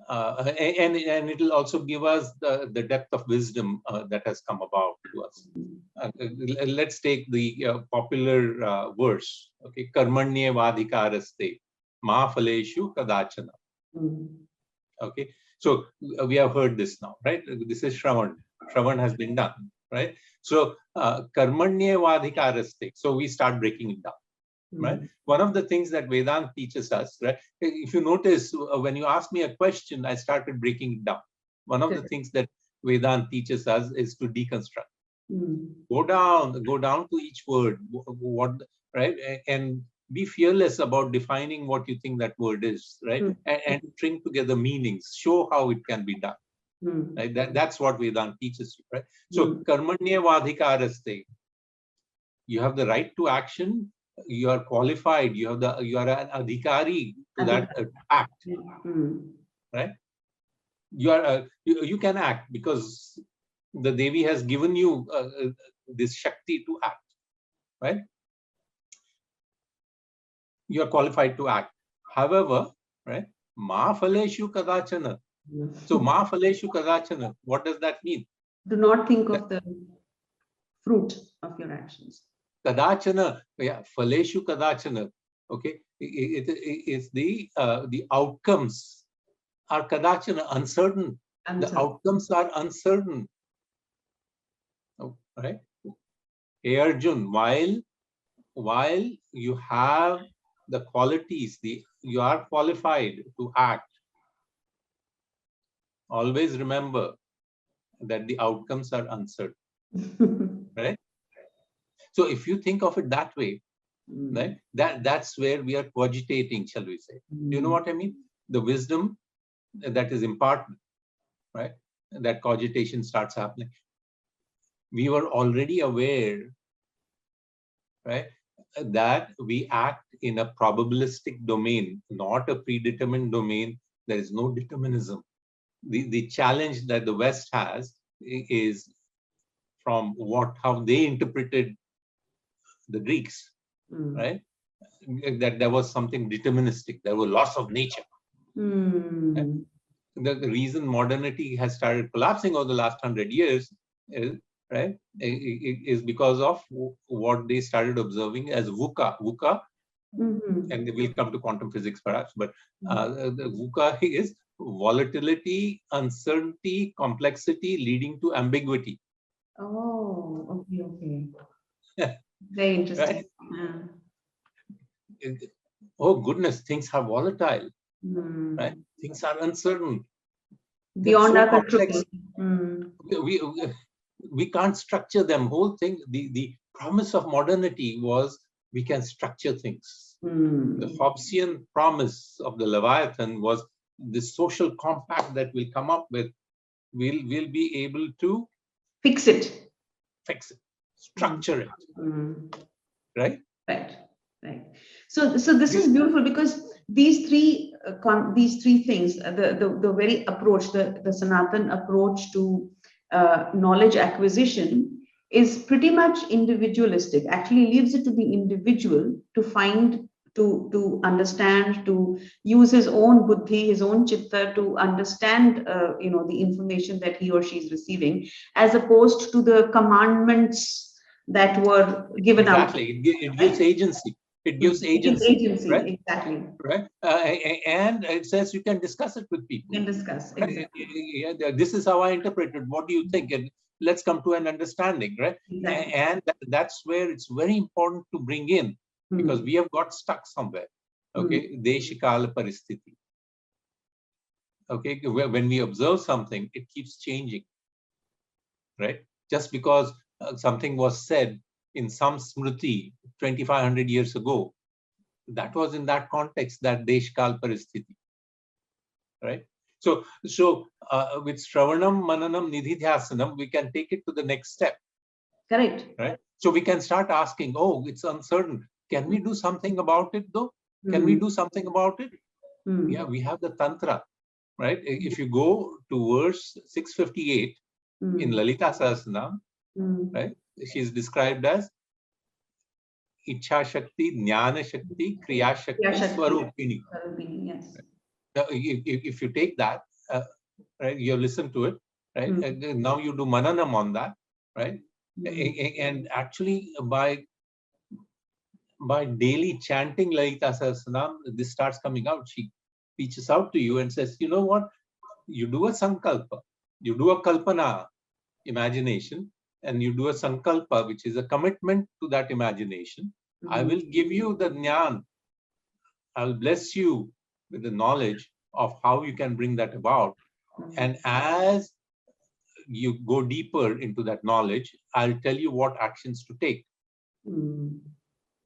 and it will also give us the depth of wisdom that has come about to us. Let's take the popular verse. Okay, karmanye vadhikaraste ma phaleshu kadachana. Okay, so we have heard this now, right? This is Shravan. Shravan has been done, right? So karmanye vadhikaraste. So we start breaking it down. Right? One of the things that Vedanta teaches us, right? If you notice, when you ask me a question, I started breaking it down. One of the things that Vedanta teaches us is to deconstruct. Go down to each word, what, right? And be fearless about defining what you think that word is, right? And string together meanings, show how it can be done. Right? That's what Vedanta teaches you, right? So, karmanya vadhikaraste. You have the right to action. You are qualified. You are an adhikari to that act, right? You can act because the Devi has given you this Shakti to act, right? You are qualified to act. However, right? Ma phaleshu kadachana. So ma phaleshu kadachana. What does that mean? Do not think of the fruit of your actions. Kadachana, yeah, phaleshu kadachana. Okay, it is the outcomes are kadachana, uncertain. The outcomes are uncertain. Oh, right? Hey Arjun, while you have the qualities, you are qualified to act. Always remember that the outcomes are uncertain, right? So if you think of it that way, right, that's where we are cogitating, shall we say? Do you know what I mean? The wisdom that is imparted, right? That cogitation starts happening. We were already aware, right, that we act in a probabilistic domain, not a predetermined domain. There is no determinism. The challenge that the West has is from how they interpreted the Greeks, right? That there was something deterministic. There was loss of nature. Right? The reason modernity has started collapsing over the last 100 years is, right, is because of what they started observing as VUCA. And we'll come to quantum physics perhaps, but the VUCA is volatility, uncertainty, complexity leading to ambiguity. Oh, okay. Very interesting. Right? Oh goodness, things are volatile, right? Things are uncertain. Beyond our control. We can't structure them. Whole thing, the promise of modernity was we can structure things. The Hobbesian promise of the Leviathan was the social compact that we'll come up with. We'll be able to fix it, structure it, right? Right. So this is beautiful because these three things, the very approach, the Sanatan approach to knowledge acquisition is pretty much individualistic. Actually, leaves it to the individual to find, to understand, to use his own buddhi, his own chitta to understand, the information that he or she is receiving, as opposed to the commandments that were given out. Exactly, it gives agency. It gives agency, right? Exactly. Right, and it says you can discuss it with people. You can discuss. Exactly. Yeah, this is how I interpret it. What do you think? And let's come to an understanding, right? Exactly. And that's where it's very important to bring in, because we have got stuck somewhere. Okay, deshikala paristiti. Okay, when we observe something, it keeps changing, right? Just because something was said in some smriti 2,500 years ago, that was in that context, that deshkal paristiti, right? So with Sravanam, Mananam, Nididhyasanam, we can take it to the next step. Correct. Right? So we can start asking, oh, it's uncertain. Can we do something about it though? Can we do something about it? Yeah, we have the Tantra, right? If you go to verse 658 in Lalita Sahasranam, right? She's described as Ichha Shakti, Jnana Shakti, Kriya Shakti, Swarupini. Yes. If you take that, right? You listen to it, right? And now you do Mananam on that, right? And actually by daily chanting Lalita Sahasranam, this starts coming out. She reaches out to you and says, you know what? You do a sankalpa, you do a kalpana, imagination, and you do a sankalpa, which is a commitment to that imagination. I will give you the jnana. I'll bless you with the knowledge of how you can bring that about. And as you go deeper into that knowledge, I'll tell you what actions to take.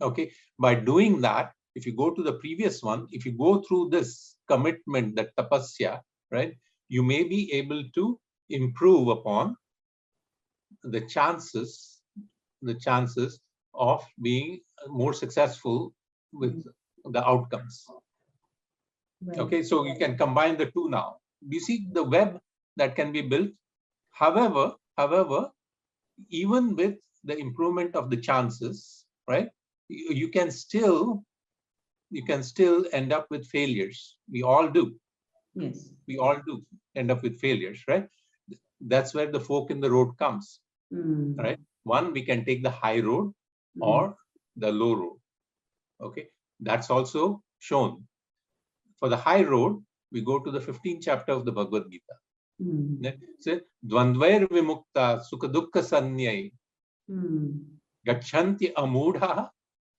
Okay, by doing that, if you go to the previous one, if you go through this commitment, that tapasya, right, you may be able to improve upon the chances of being more successful with the outcomes. Right. Okay, so you can combine the two now. You see the web that can be built. However, even with the improvement of the chances, right, you can still end up with failures. We all do. Yes. We all do end up with failures, right? That's where the fork in the road comes. Right? One, we can take the high road or the low road. Okay, that's also shown. For the high road, we go to the 15th chapter of the Bhagavad Gita. So, Dvandvair vimukta sukha dukkha sanyai gachanti amudha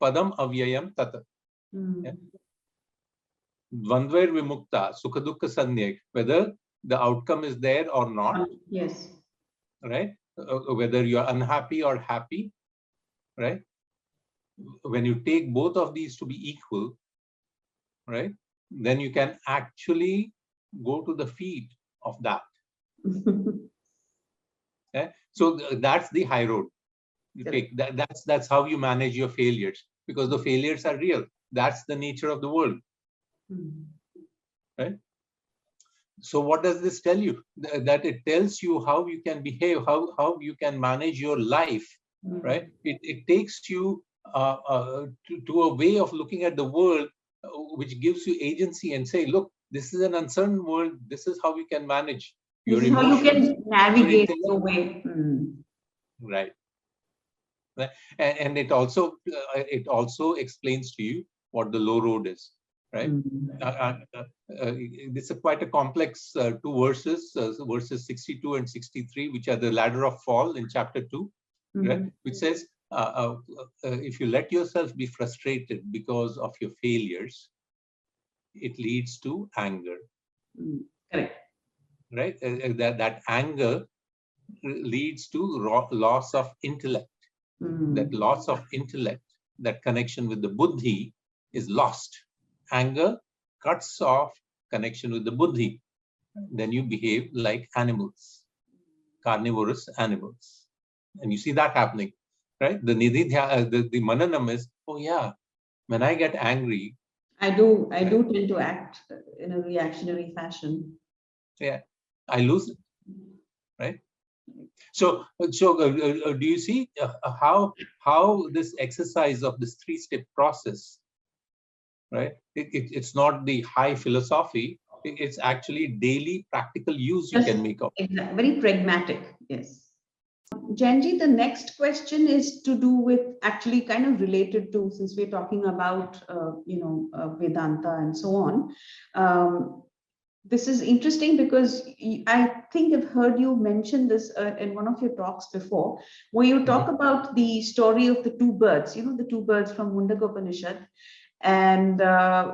padam avyayam tata. Dvandvair vimukta sukha dukkha sanyai, whether the outcome is there or not. Yes. Right? Whether you're unhappy or happy, right? When you take both of these to be equal, right, then you can actually go to the feet of that. Okay? So that's the high road. You take that. That's how you manage your failures, because the failures are real. That's the nature of the world. Right? So what does this tell you? That it tells you how you can behave, how you can manage your life, right? It takes you to a way of looking at the world which gives you agency and say, look, this is an uncertain world. This is how you can manage your emotions. This is how you can navigate the way. Right. And it also explains to you what the low road is. Right? This is quite a complex two verses, verses 62 and 63, which are the ladder of fall in chapter 2, right? Which says, if you let yourself be frustrated because of your failures, it leads to anger. Correct. Right? That anger leads to loss of intellect. That loss of intellect, that connection with the buddhi is lost. Anger cuts off connection with the buddhi. Then you behave like animals, carnivorous animals. And you see that happening, right? The the Mananam is, oh yeah, when I get angry, I do tend to act in a reactionary fashion. Yeah, I lose it, right? So do you see how this exercise of this three-step process, right? It's not the high philosophy. It's actually daily practical use you can make of. Exactly. Very pragmatic. Yes. Janji, the next question is to do with actually kind of related to, since we're talking about Vedanta and so on. This is interesting because I think I've heard you mention this in one of your talks before, where you talk about the story of the two birds, the two birds from Mundaka Upanishad. And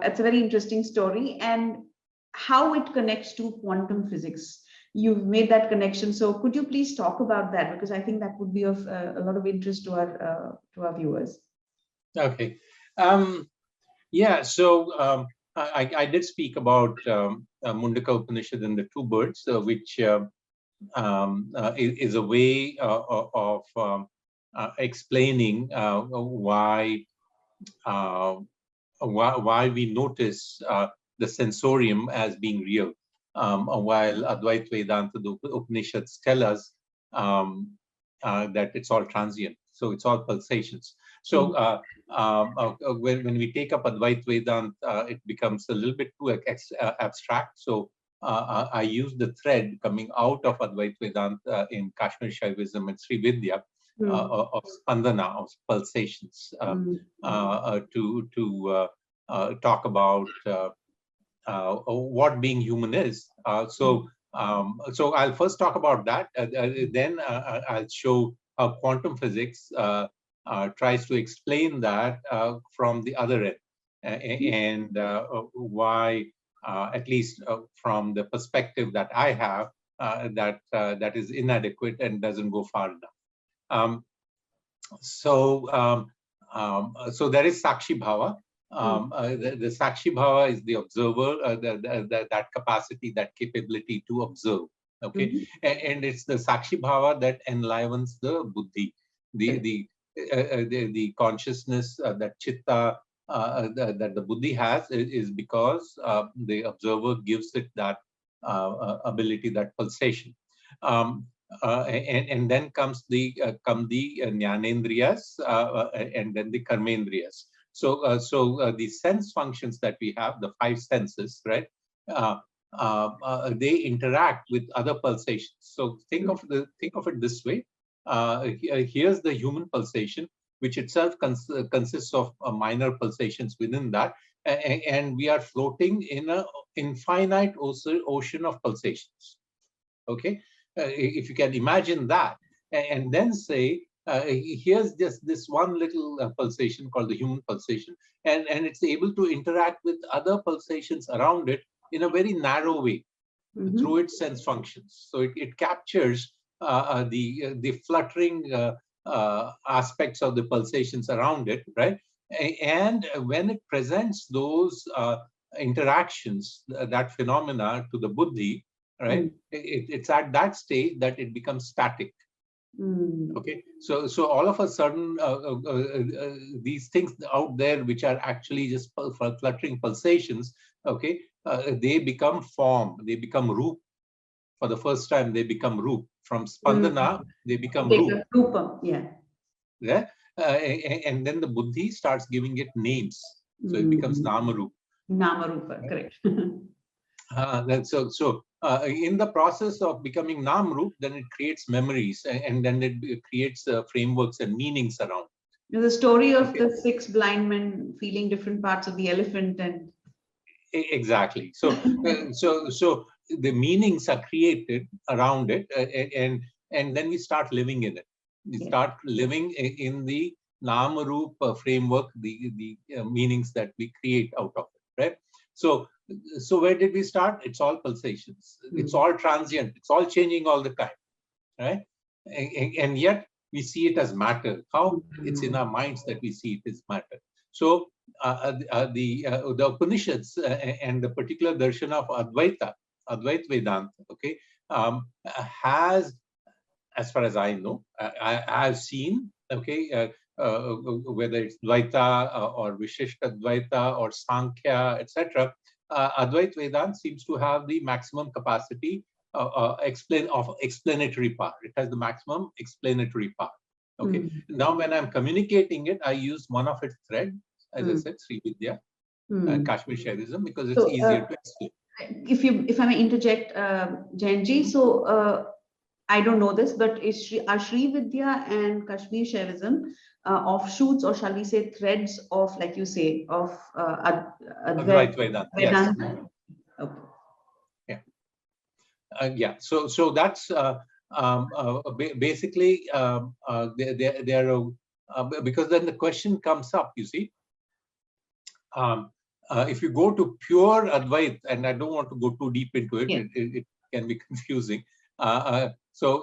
it's a very interesting story, and how it connects to quantum physics. You've made that connection. So could you please talk about that? Because I think that would be of a lot of interest to our viewers. Okay. Yeah, so I did speak about Mundaka Upanishad and the two birds, which is a way of explaining why we notice the sensorium as being real, while Advaita Vedanta, the Upanishads tell us that it's all transient. So it's all pulsations. So when we take up Advaita Vedanta, it becomes a little bit too abstract. So I use the thread coming out of Advaita Vedanta in Kashmir Shaivism and Sri Vidya of spandana, of pulsations, to talk about what being human is. So I'll first talk about that. Then I'll show how quantum physics tries to explain that from the other end, and why, at least from the perspective that I have, that is inadequate and doesn't go far enough. So there is Sakshi Bhava. The Sakshi Bhava is the observer, that capacity, that capability to observe. Okay, and it's the Sakshi Bhava that enlivens the buddhi, the consciousness, that chitta, that the buddhi has, is because the observer gives it that ability, that pulsation. And then comes the jnanendriyas, and then the karmendriyas. So the sense functions that we have, the five senses, right? They interact with other pulsations. So think of it this way. Here's the human pulsation, which itself consists of minor pulsations within that, and we are floating in an infinite ocean of pulsations. Okay, if you can imagine that, and then say, here's just this one little pulsation called the human pulsation, and it's able to interact with other pulsations around it in a very narrow way through its sense functions. So it captures the fluttering aspects of the pulsations around it, right? And when it presents those interactions, that phenomena to the buddhi, right? It's at that stage that it becomes static. Okay, so all of a sudden, these things out there, which are actually just fluttering pulsations, okay, they become form, they become roop. For the first time, they become roop. From spandana, they become roop. Yeah, and then the buddhi starts giving it names, so it becomes namarup. Namarupa, correct. So in the process of becoming Namrup, then it creates memories, and then it creates frameworks and meanings around. The story of the 6 blind men feeling different parts of the elephant, and exactly. So the meanings are created around it, and then we start living in it. We start living in the Namarup framework, the meanings that we create out of it, right? So where did we start? It's all pulsations. It's all transient. It's all changing all the time, right? And yet we see it as matter. How? It's in our minds that we see it as matter. So the Upanishads and the particular darshan of Advaita Vedanta, okay, has, as far as I know, I have seen, okay, whether it's Dvaita or Vishishta Dvaita or Sankhya, etc. Advaita Vedanta seems to have the maximum capacity of explanatory power. It has the maximum explanatory power. Okay. Now, when I'm communicating it, I use one of its threads, as I said, Sri Vidya, Kashmir Shaivism, because it's easier to explain. If I may interject, Jayantji, so I don't know this, but are Sri Vidya and Kashmir Shaivism offshoots, or shall we say threads of, like you say, of Advaita Vedanta? Yes. Okay. Yeah. So that's basically they are because then the question comes up. You see, if you go to pure Advaita, and I don't want to go too deep into it, it can be confusing. So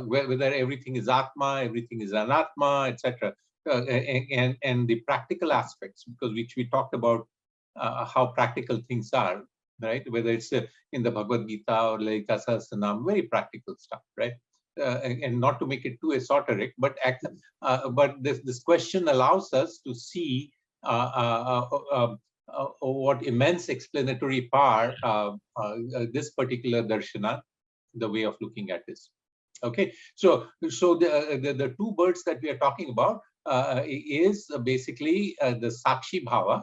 whether everything is Atma, everything is Anatma, etc., and the practical aspects, because which we talked about, how practical things are, right? Whether it's in the Bhagavad Gita or Lalita Sahasranam, very practical stuff, right? And not to make it too esoteric, but this question allows us to see what immense explanatory power this particular darshana, the way of looking at this. Okay, so the two birds that we are talking about is basically the Sakshi Bhava,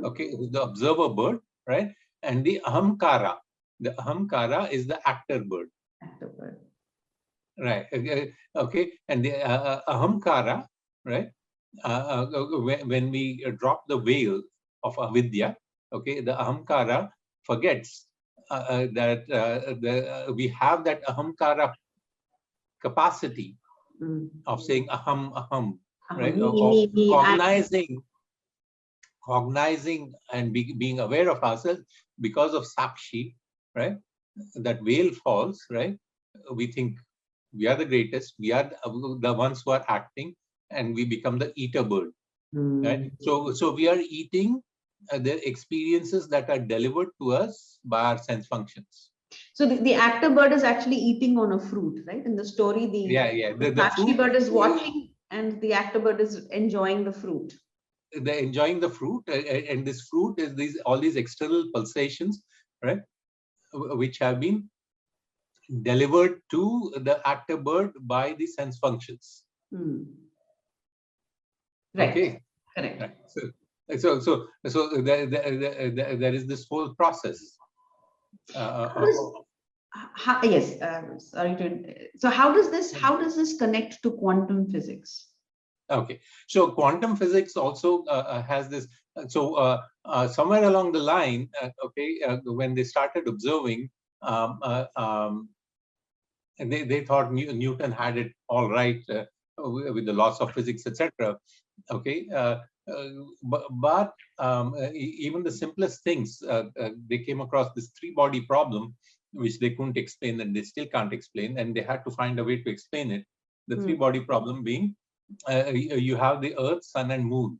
okay, the observer bird, right, and the Ahamkara, The ahamkara is the actor bird. Actor bird. Right. Okay. And the ahamkara, right? When we drop the veil of avidya, okay, the ahamkara forgets that we have that ahamkara capacity of saying aham, right? Of cognizing and being aware of ourselves because of sakshi, right? That veil falls, right? We think we are the greatest, we are the ones who are acting, and we become the eater bird, right? So we are eating the experiences that are delivered to us by our sense functions. So the actor bird is actually eating on a fruit, right? In the story, the fruit bird is watching and the actor bird is enjoying the fruit. They're enjoying the fruit, and this fruit is all these external pulsations, right, which have been delivered to the actor bird by the sense functions. Right. Okay. Correct. Right. So there is this whole process. Yes. Sorry to. So how does this connect to quantum physics? Okay. So quantum physics also has this. So somewhere along the line, when they started observing, and they thought Newton had it all right with the laws of physics, etc. Okay, but even the simplest things, they came across this three-body problem, which they couldn't explain, and they still can't explain, and they had to find a way to explain it. The three-body problem being, you have the Earth, Sun, and Moon.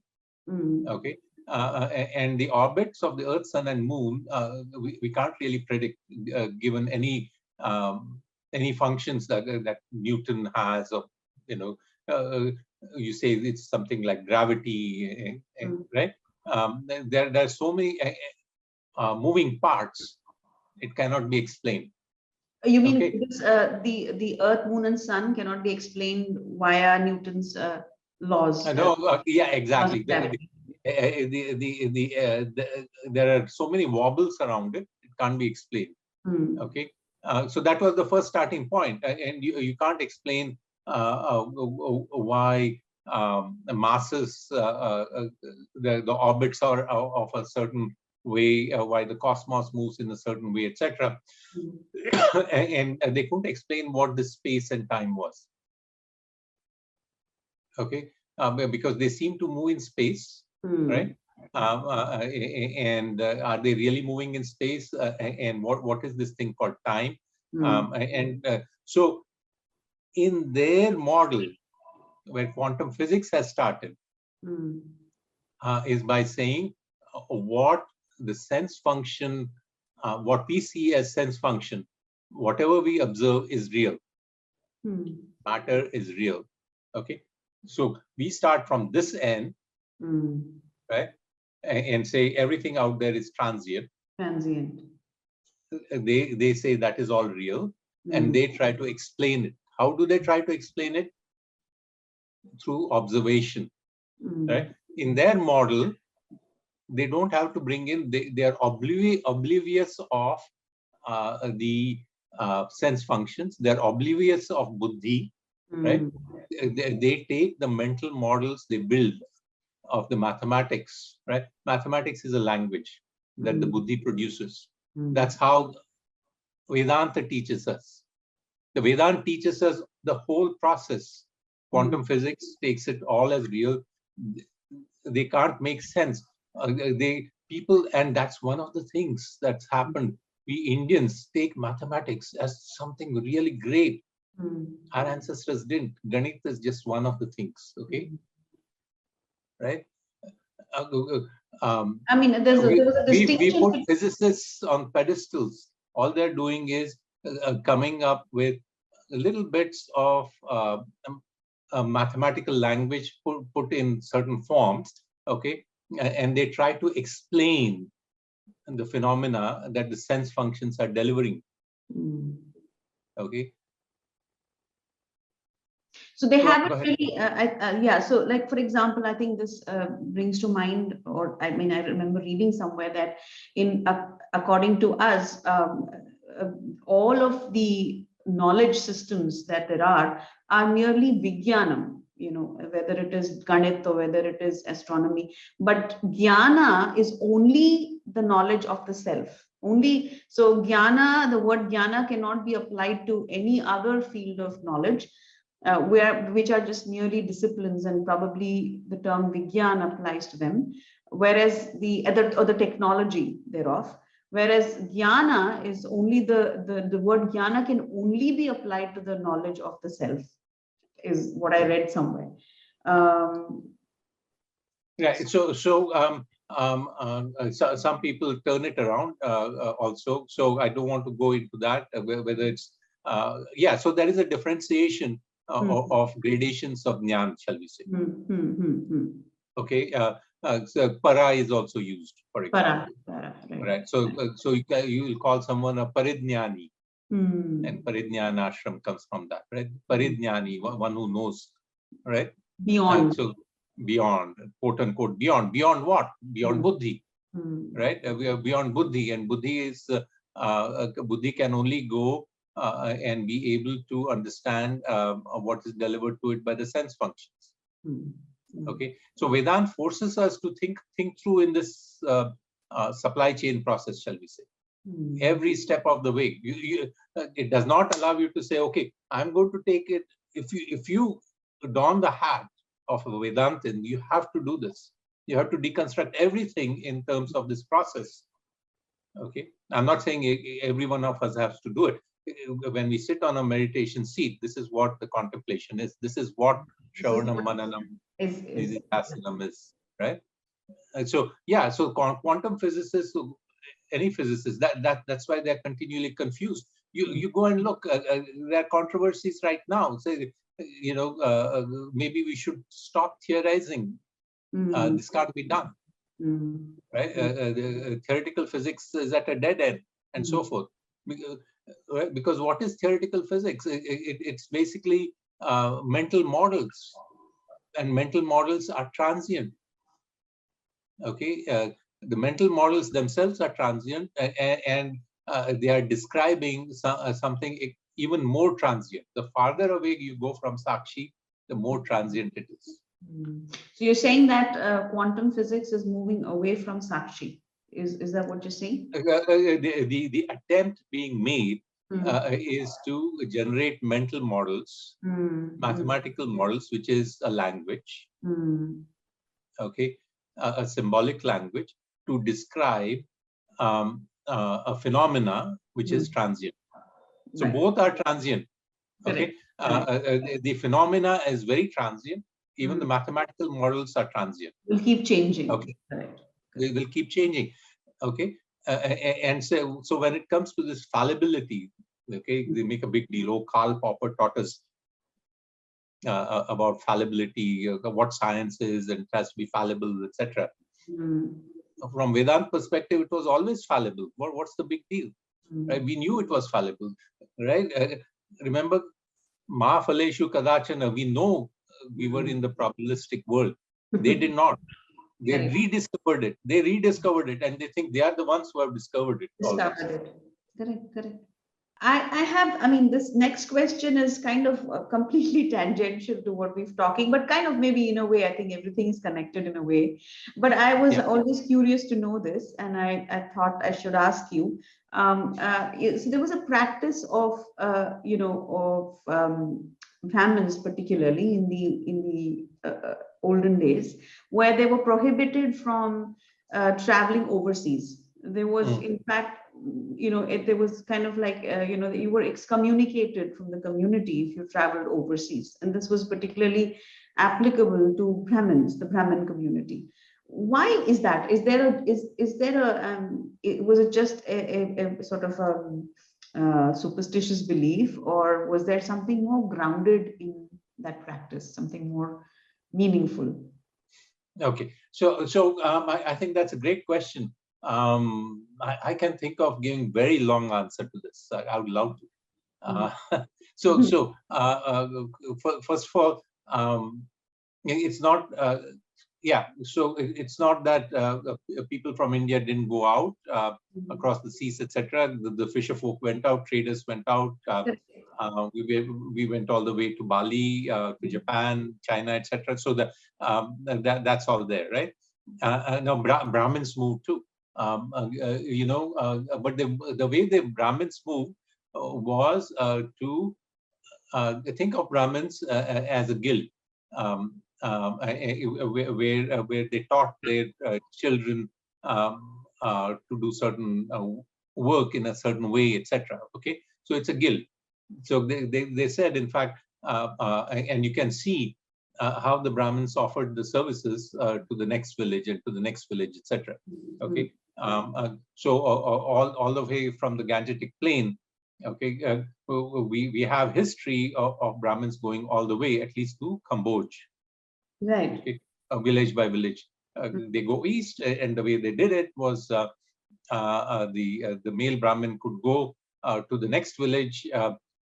Okay. And the orbits of the Earth, Sun, and Moon, we can't really predict, given any functions that Newton has, or you say it's something like gravity, right? There are so many moving parts; it cannot be explained. You mean the Earth, Moon, and Sun cannot be explained via Newton's laws? No, yeah, exactly. There are so many wobbles around it; it can't be explained. Okay, so that was the first starting point, and you can't explain why the masses, the orbits are of a certain way, why the cosmos moves in a certain way, etc. And they couldn't explain what the space and time was. Okay, because they seem to move in space, right? And are they really moving in space? And what is this thing called time? So in their model, where quantum physics has started, is by saying what the sense function, what we see as sense function, whatever we observe is real. Matter is real. Okay, so we start from this end, right, and say everything out there is transient. They say that is all real, and they try to explain it. How do they try to explain it? Through observation, right? In their model, they don't have to bring in, they are oblivious of the sense functions. They're oblivious of buddhi, right? They take the mental models they build of the mathematics, right? Mathematics is a language that the buddhi produces. That's how Vedanta teaches us. The Vedanta teaches us the whole process. Quantum physics takes it all as real. They can't make sense. People, and that's one of the things that's happened. We Indians take mathematics as something really great. Our ancestors didn't. Ganit is just one of the things. Okay, right? I mean, there was a distinction. We put physicists on pedestals. All they're doing is coming up with little bits of a mathematical language put in certain forms, okay, and they try to explain the phenomena that the sense functions are delivering. Okay. So they haven't really, yeah. So, like for example, I think this brings to mind, or I mean, I remember reading somewhere that according to us, all of the knowledge systems that there are merely Vijnanam, whether it is Ganit or whether it is astronomy. But Jnana is only the knowledge of the self. Only so Jnana, the word Jnana cannot be applied to any other field of knowledge, which are just merely disciplines, and probably the term Vigyan applies to them, whereas the other or the technology thereof. Whereas Jnana is only the word Jnana can only be applied to the knowledge of the self, is what I read somewhere. Yeah. So some people turn it around also. So I don't want to go into that. Whether it's yeah. So there is a differentiation of gradations of jnana, shall we say? Okay. So para is also used, for example. Para, right. Right. So you will call someone a paridjnani, and paridjnana ashram comes from that, right? Paridjnani, one who knows, right? Beyond. So beyond, quote unquote, beyond what? Beyond buddhi, right? We are beyond buddhi, and buddhi is buddhi can only go and be able to understand what is delivered to it by the sense functions. Okay, so Vedanta forces us to think through in this supply chain process, shall we say? Every step of the way. It does not allow you to say, okay, I'm going to take it. If you don the hat of a Vedantin, you have to do this. You have to deconstruct everything in terms of this process. Okay, I'm not saying every one of us has to do it. When we sit on a meditation seat, this is what the contemplation is. This is what Sravanam, Mananam, Nididhyasanam is, right? So yeah, so quantum physicists, any physicist, that's why they're continually confused. You go and look. There are controversies right now. Say, maybe we should stop theorizing. This can't be done, right? Theoretical physics is at a dead end, and so forth. Because what is theoretical physics? It's basically mental models, and mental models are transient. Okay, the mental models themselves are transient, and they are describing something even more transient. The farther away you go from Sakshi, the more transient it is. So you're saying that quantum physics is moving away from Sakshi. Is that what you're saying? The attempt being made is to generate mental models, mathematical models, which is a language. Okay, a symbolic language to describe a phenomena which is transient. So both are transient. Okay, the phenomena is very transient. Even the mathematical models are transient. Will keep changing. Okay, they will keep changing. Okay, and so when it comes to this fallibility, okay, they make a big deal. Oh, Karl Popper taught us about fallibility, what science is, and it has to be fallible, etc. From Vedanta perspective, it was always fallible. What's the big deal? Right? We knew it was fallible, right? Remember, Ma Phaleshu Kadachana, we know we were in the probabilistic world. They did not. They rediscovered it. They rediscovered it, and they think they are the ones who have discovered it. Correct. I mean, this next question is kind of completely tangential to what we've talking, but kind of maybe in a way, I think everything is connected in a way. But I was always curious to know this, and I thought I should ask you. So there was a practice of, Brahmins, particularly in the olden days, where they were prohibited from traveling overseas. There was, in fact, there was kind of like, you were excommunicated from the community if you traveled overseas. And this was particularly applicable to Brahmins, the Brahmin community. Why is that? Was it just a sort of superstitious belief, or was there something more grounded in that practice, something more meaningful? Okay, so I think that's a great question. I can think of giving very long answer to this. I would love to. First of all, it's not yeah, so it's not that people from India didn't go out across the seas, etc. The fisher folk went out, traders went out. We went all the way to Bali, to Japan, China, etc. So that's all there, right? Now Brahmins moved too. But the way the Brahmins moved was to think of Brahmins as a guild, where they taught their children to do certain work in a certain way, etc. Okay, so it's a guild. So they said, in fact, and you can see how the Brahmins offered the services to the next village and to the next village, etc. Okay, so all the way from the Gangetic Plain. Okay, we have history of Brahmins going all the way, at least to Cambodia. Right. Okay, village by village. They go east, and the way they did it was the male Brahmin could go to the next village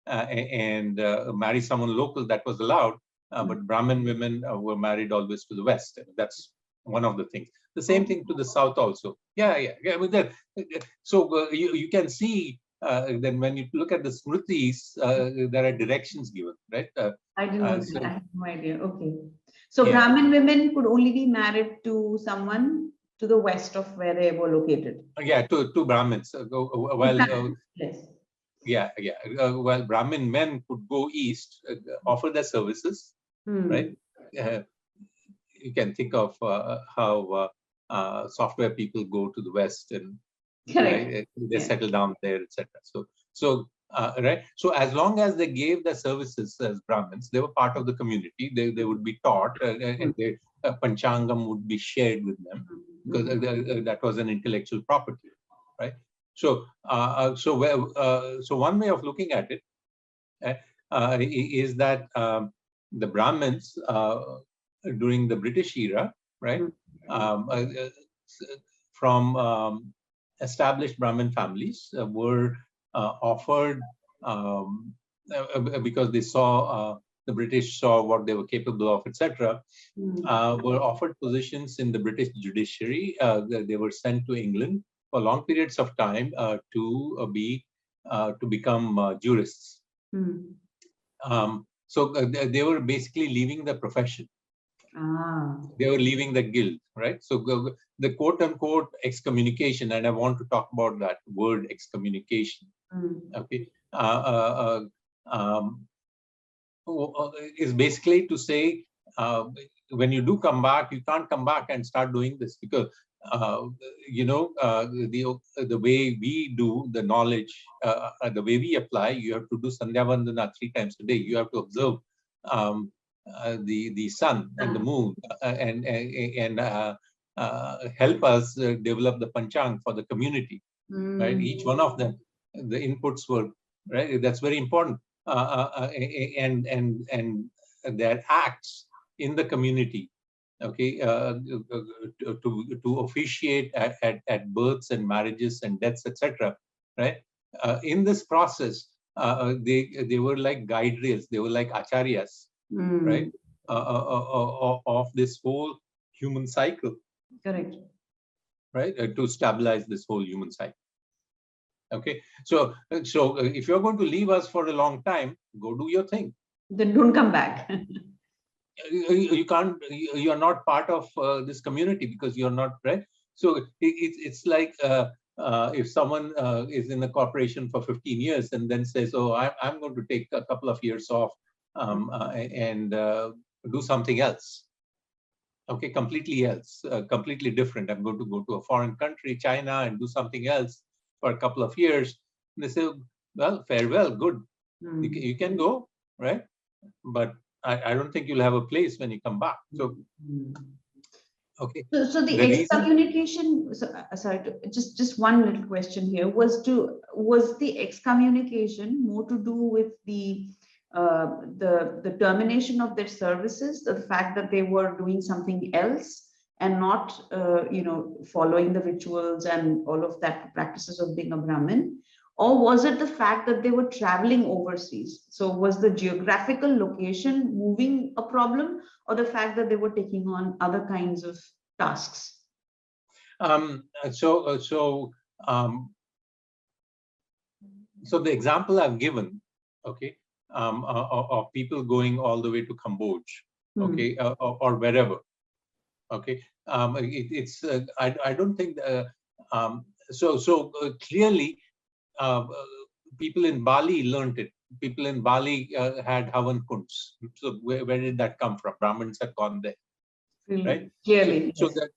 and marry someone local. That was allowed, but Brahmin women were married always to the west. That's one of the things. The same thing to the south also. Yeah. I mean, so you can see. Then when you look at the Smritis, there are directions given, right? I didn't know that. I have no idea. Okay. So Brahmin women could only be married to someone to the west of where they were located. Yeah, to Brahmins. Yes. While Brahmin men could go east, offer their services, right? You can think of how software people go to the west and they settle down there, etc. So right. So as long as they gave their services as Brahmins, they were part of the community. They would be taught, and their Panchangam would be shared with them, because that was an intellectual property, right? So so one way of looking at it is that the Brahmins during the British era, right, from established Brahmin families were offered, because they saw the British saw what they were capable of, etc. Were offered positions in the British judiciary. They were sent to England for long periods of time to become jurists. So they were basically leaving the profession. They were leaving the guild, right? So the quote-unquote excommunication, and I want to talk about that word excommunication. Okay, is basically to say, when you do come back, you can't come back and start doing this, because the way we do the knowledge, the way we apply, you have to do Sandhya Vandana 3 times a day. You have to observe the sun and the moon, and help us develop the panchang for the community, right? Each one of them, the inputs were right. That's very important, and their acts in the community, okay, to officiate at births and marriages and deaths, etc. Right? In this process, they were like guide rails. They were like acharyas, right? Of this whole human cycle. Correct. Right? To stabilize this whole human cycle. Okay. So if you're going to leave us for a long time, go do your thing. Then don't come back. You can't. You are not part of this community because you're not, right. So it's like if someone is in a corporation for 15 years and then says, "Oh, I'm going to take a couple of years off and do something else." Okay, completely else, completely different. I'm going to go to a foreign country, China, and do something else for a couple of years. And they say, "Well, farewell, good. You can go, right? But I don't think you'll have a place when you come back." So, okay. So the excommunication. Sorry, just one little question here. Was the excommunication more to do with the termination of their services, the fact that they were doing something else and not following the rituals and all of that practices of being a Brahmin, Or was it the fact that they were traveling overseas? So was the geographical location moving a problem, or the fact that they were taking on other kinds of tasks? So the example I've given, okay, of people going all the way to Cambodia, okay, or wherever, okay, I don't think clearly people in Bali learned it. People in Bali had Havan Kunds. So where did that come from? Brahmins had gone there, right? Clearly, so yes. that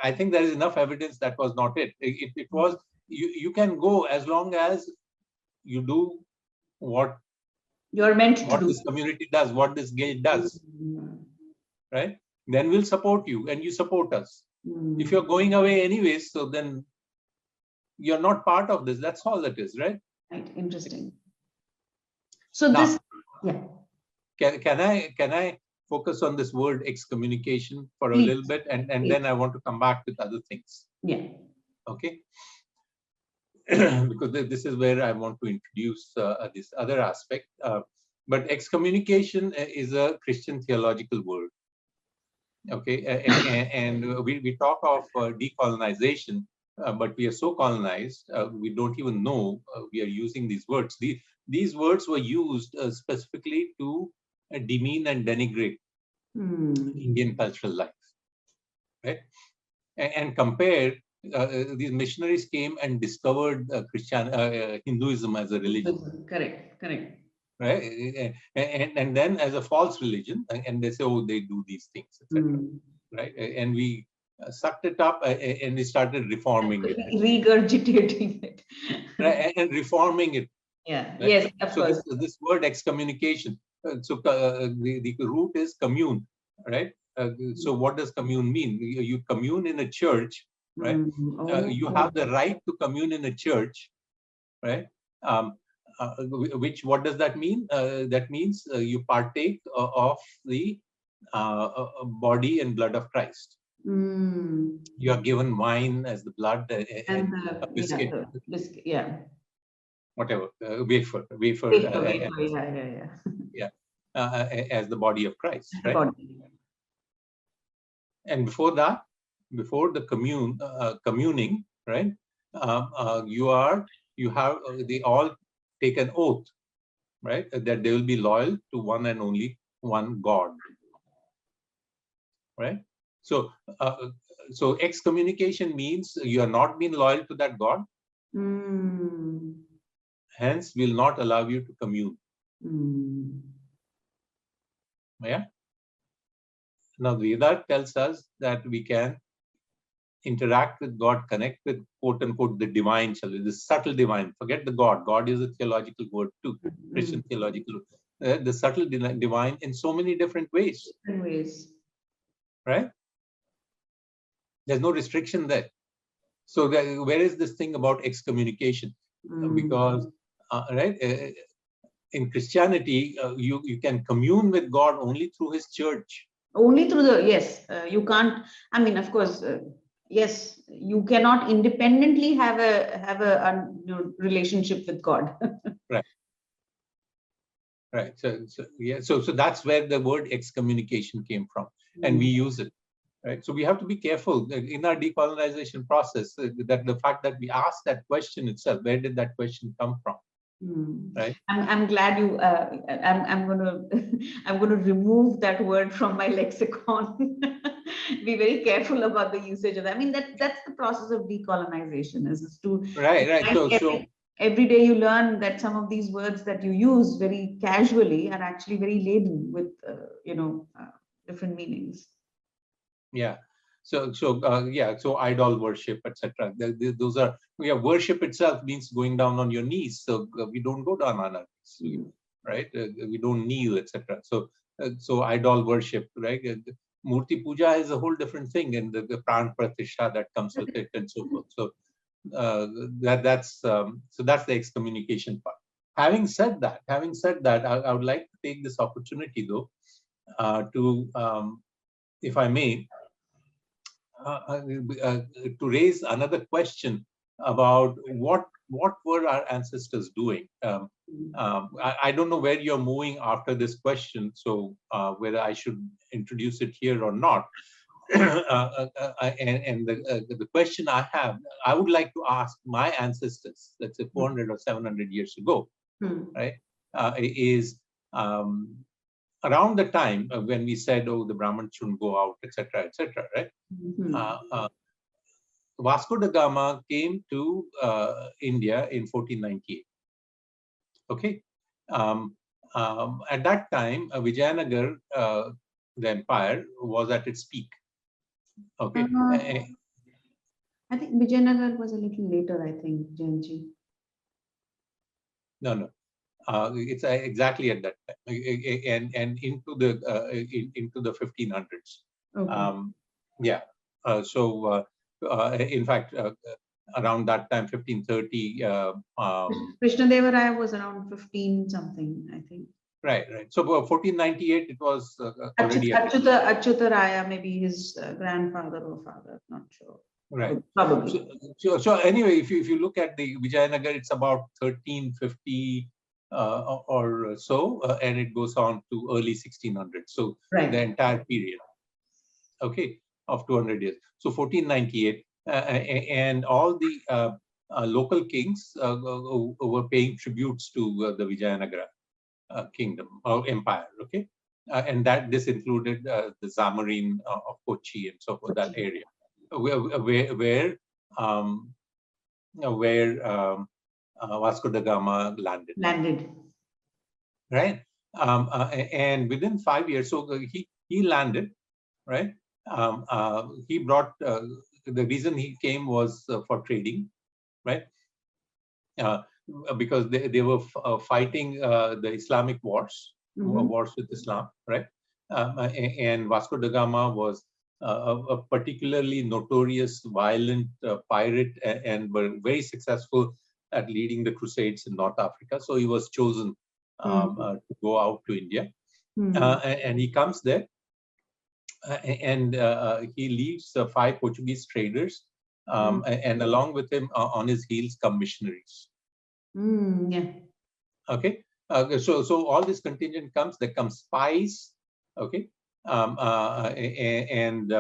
I think there is enough evidence that was not it. It was you can go as long as you do what You're meant to do. this community does, what this guild does, right? Then we'll support you and you support us. If you're going away anyways, so then you're not part of this. That's all it is, right? Right. Interesting. So now, this, yeah. Can I focus on this word excommunication for a Please. little bit, and then I want to come back with other things. Yeah. Okay. Because this is where I want to introduce this other aspect. But excommunication is a Christian theological word. Okay, and we talk of decolonization, but we are so colonized, we don't even know we are using these words. These words were used specifically to demean and denigrate Indian cultural life, right? And compare, these missionaries came and discovered Hinduism as a religion. Correct. Right, and then as a false religion, and they say, oh, they do these things, etc. Right, and we sucked it up and we started reforming it, regurgitating it, right, and reforming it. Yeah. Right? Yes. Of course. This word excommunication. The root is commune, right? So what does commune mean? You commune in a church, right? You have the right to commune in a church, right? What does that mean? That means you partake of the body and blood of Christ. You are given wine as the blood and a biscuit. Yeah. Whatever, wafer, as the body of Christ, right? And before that, before the communing, right? They all take an oath, right? That they will be loyal to one and only one God, right? So, excommunication means you are not being loyal to that God. Hence, will not allow you to commune. Yeah. Now, the Veda tells us that we can interact with God, connect with, quote unquote, the divine, the subtle divine. Forget the God. God is a theological word too, Christian theological. The subtle divine in so many different ways. Right? There's no restriction there. So where is this thing about excommunication? Because, in Christianity, you can commune with God only through His church. Only through you can't. I mean, of course, yes, you cannot independently have a relationship with God. Right. Right. So that's where the word excommunication came from, and we use it. Right. So we have to be careful in our decolonization process that the fact that we ask that question itself, where did that question come from? Right. I'm glad you. I'm gonna remove that word from my lexicon. Be very careful about the usage of that. I mean, that's the process of decolonization, is to right. Every day you learn that some of these words that you use very casually are actually very laden with different meanings. Yeah. So idol worship, etc. Those are, worship itself means going down on your knees. So we don't go down on our knees, right? We don't kneel, etc. So idol worship, right? Murti puja is a whole different thing, and the pran pratishtha that comes with it, and so forth. So that's the excommunication part. Having said that, I would like to take this opportunity though to, if I may, to raise another question about what were our ancestors doing. I don't know where you're moving after this question, so whether I should introduce it here or not. And the question I have, I would like to ask my ancestors, let's say 400 or 700 years ago, right, is around the time when we said, oh, the Brahmins shouldn't go out, etc., right? Vasco da Gama came to India in 1498. Okay. At that time, Vijayanagar, the empire, was at its peak. Okay. I think Vijayanagar was a little later, I think, Jayantji. No. It's exactly at that time, and into the 1500s. Okay. Yeah. In fact, around that time, 1530. Krishnadevaraya was around 15 something, I think. Right. So 1498, it was already. Achyuta Raya, maybe his grandfather or father, not sure. Right. Probably. So anyway, if you look at the Vijayanagar, it's about 1350 or so, and it goes on to early 1600s. So the entire period, okay, of 200 years. So 1498, and all the local kings were paying tributes to the Vijayanagara kingdom or empire, okay, and that this included the Zamorin of Kochi and so forth, that area, where Vasco da Gama landed. Right, and within 5 years, so he landed, right. He brought the reason he came was for trading, right. Because they were fighting the Islamic wars, wars with Islam, right? And Vasco da Gama was a particularly notorious, violent pirate, and were very successful at leading the Crusades in North Africa. So he was chosen to go out to India, and he comes there, and he leaves 5 Portuguese traders, and along with him on his heels come missionaries. Yeah. Okay. So all this contingent comes. There comes spies. Okay. And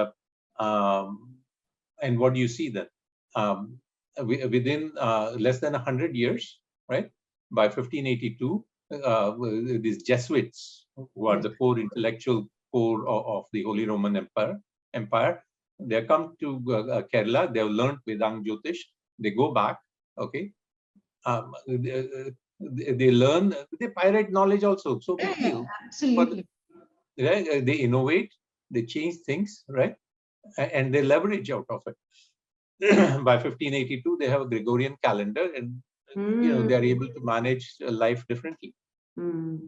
what do you see then? Within less than 100 years, right? By 1582, these Jesuits, who are the core intellectual core of the Holy Roman Empire, they come to Kerala. They have learned Vedang Jyotish. They go back. Okay. They learn, they pirate knowledge also, so big deal. Absolutely. But, right, they innovate, they change things, right, and they leverage out of it. By 1582, they have a Gregorian calendar, and they are able to manage life differently. So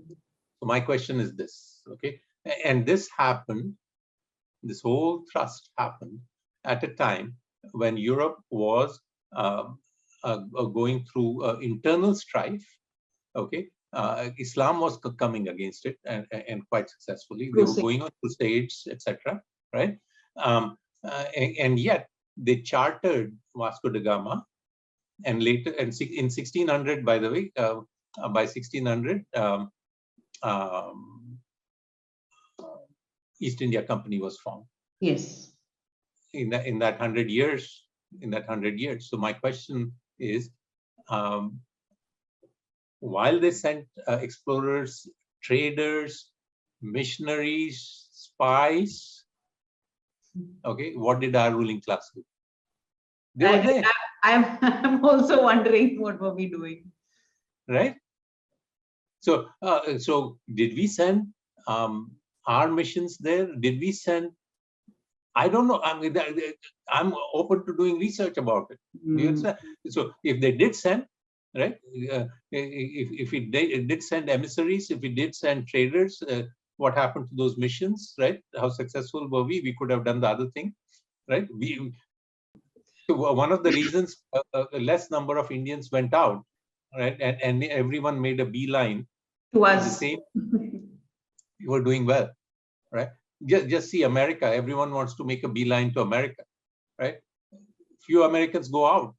my question is this, okay, and this happened, this whole thrust happened at a time when Europe was going through internal strife. Okay, Islam was coming against it, and quite successfully. They were going on crusades, etc. Right, and yet they chartered Vasco da Gama, and later, and in 1600, by the way, by 1600, East India Company was formed. Yes. In that 100 years, So my question is, while they sent explorers, traders, missionaries, spies, okay, what did our ruling class do? They were there. I'm also wondering, what were we doing? Right. So, did we send our missions there? Did we send? I don't know. I mean, I'm open to doing research about it. So, if they did send, right? If it did send emissaries, if it did send traders, what happened to those missions, right? How successful were we? We could have done the other thing, right? One of the reasons a less number of Indians went out, right? And everyone made a beeline to us. The same, we were doing well, right? Just see America. Everyone wants to make a beeline to America, right? Few Americans go out,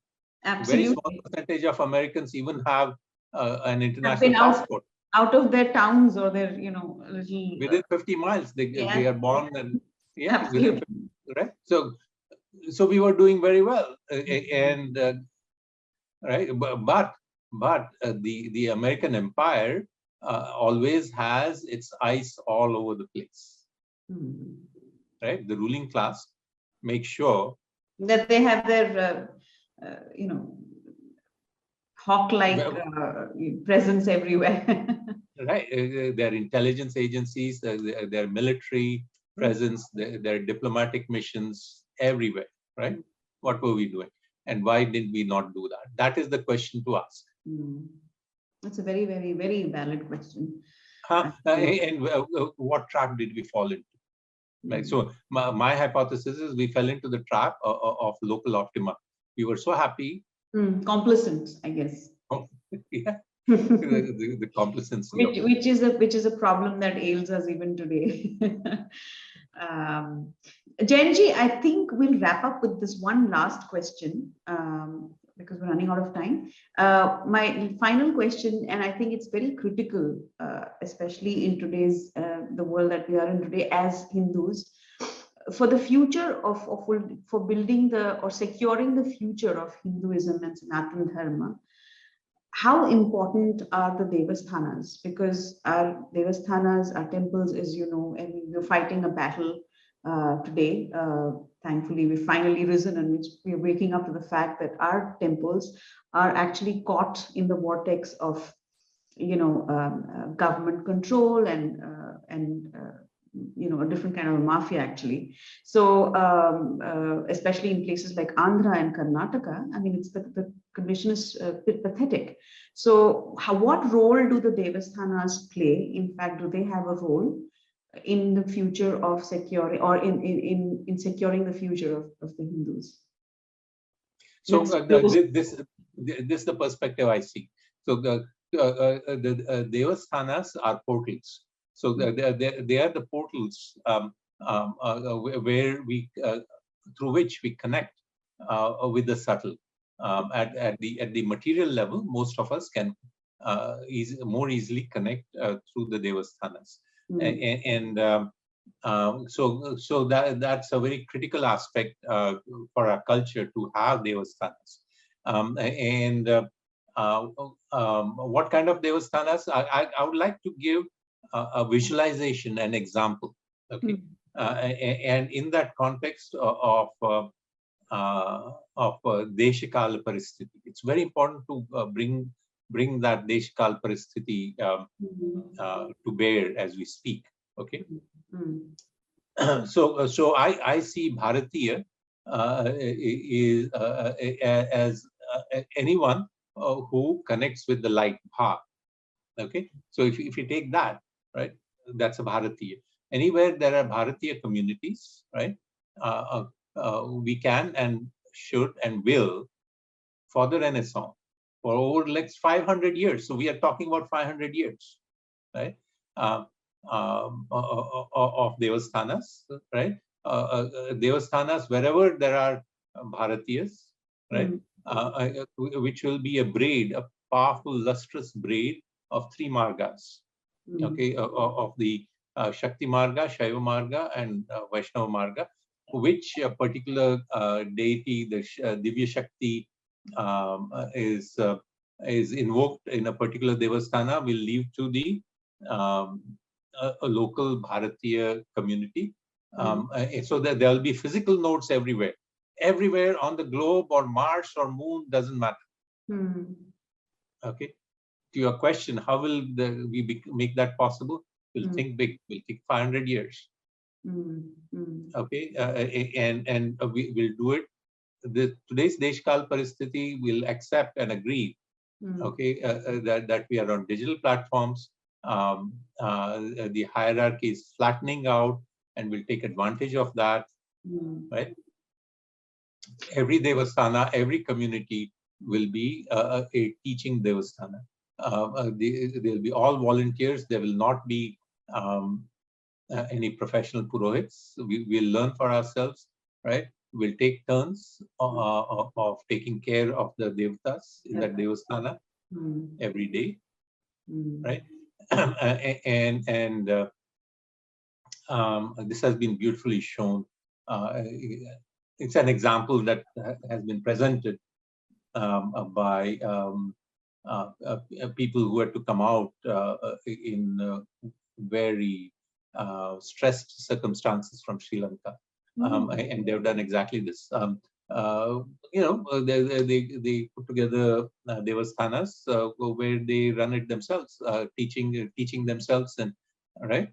Very small Absolutely. percentage of Americans even have an Have international been passport. out of their towns or their, little. Within 50 miles, they Yeah, are born, and yeah, within 50, absolutely. right? So we were doing very well, and right, but the American empire always has its eyes all over the place, Hmm. right? The ruling class make sure That they have their, hawk-like well, presence everywhere. right, their intelligence agencies, their military presence, their diplomatic missions everywhere, right? What were we doing? And why did we not do that? That is the question to ask. Hmm. That's a very, very, very valid question. And what trap did we fall into? Right? So my hypothesis is we fell into the trap of local optima. We were so happy. Complacent, I guess. Yeah, which the complacency of which is a problem that ails us even today. Jenji, I think we'll wrap up with this one last question, because we're running out of time. My final question, and I think it's very critical, especially in today's the world that we are in today as Hindus, for the future for building or securing the future of Hinduism and Sanatana Dharma. How important are the devasthanas? Because our devasthanas, our temples, as you know, and we're fighting a battle today. Thankfully, we've finally risen, and which we are waking up to the fact that our temples are actually caught in the vortex of, government control and a different kind of a mafia actually. So especially in places like Andhra and Karnataka, I mean, it's the condition is a bit pathetic. So what role do the devasthanas play? In fact, do they have a role in the future of securing, or in securing the future of the Hindus? So this is the perspective I see. So the devasthanas are portals. So they are the portals where we through which we connect with the subtle. At the material level, most of us can more easily connect through the devasthanas, so that's a very critical aspect for our culture to have devasthanas. What kind of devasthanas? I would like to give a visualization, an example. Okay, and in that context of Deshikal Paristiti, it's very important to bring that Deshikal Paristiti to bear as we speak. Okay. So I see Bharatiya is as anyone who connects with the light bhav. Okay, so if you take that, right, that's a Bharatiya. Anywhere there are Bharatiya communities, right, we can and should and will for the Renaissance for over the next 500 years. So we are talking about 500 years, right? Of devasthanas, right? Devasthanas wherever there are Bharatiyas, right? Which will be a braid, a powerful, lustrous braid of three margas, okay, of the Shakti Marga, Shaiva Marga, and Vaishnava Marga, which particular deity, the Divya Shakti, is invoked in a particular devasthana will lead to the a local Bharatiya community. So that there will be physical nodes everywhere on the globe or Mars or Moon, doesn't matter. Okay. To your question, how will we make that possible? We'll think big. We'll take 500 years. Okay, and we will do it. Today's Deshkal Paristiti will accept and agree. Okay, that we are on digital platforms. The hierarchy is flattening out, and we'll take advantage of that. Right. Every devasthana, every community will be a teaching devasthana. There will be all volunteers. There will not be any professional purohits. We will learn for ourselves, right? will take turns of taking care of the devatas in that devasthana every day, right? And this has been beautifully shown. It's an example that has been presented by people who had to come out in very stressed circumstances from Sri Lanka, and they've done exactly this. They put together devasthanas where they run it themselves, teaching themselves, and right.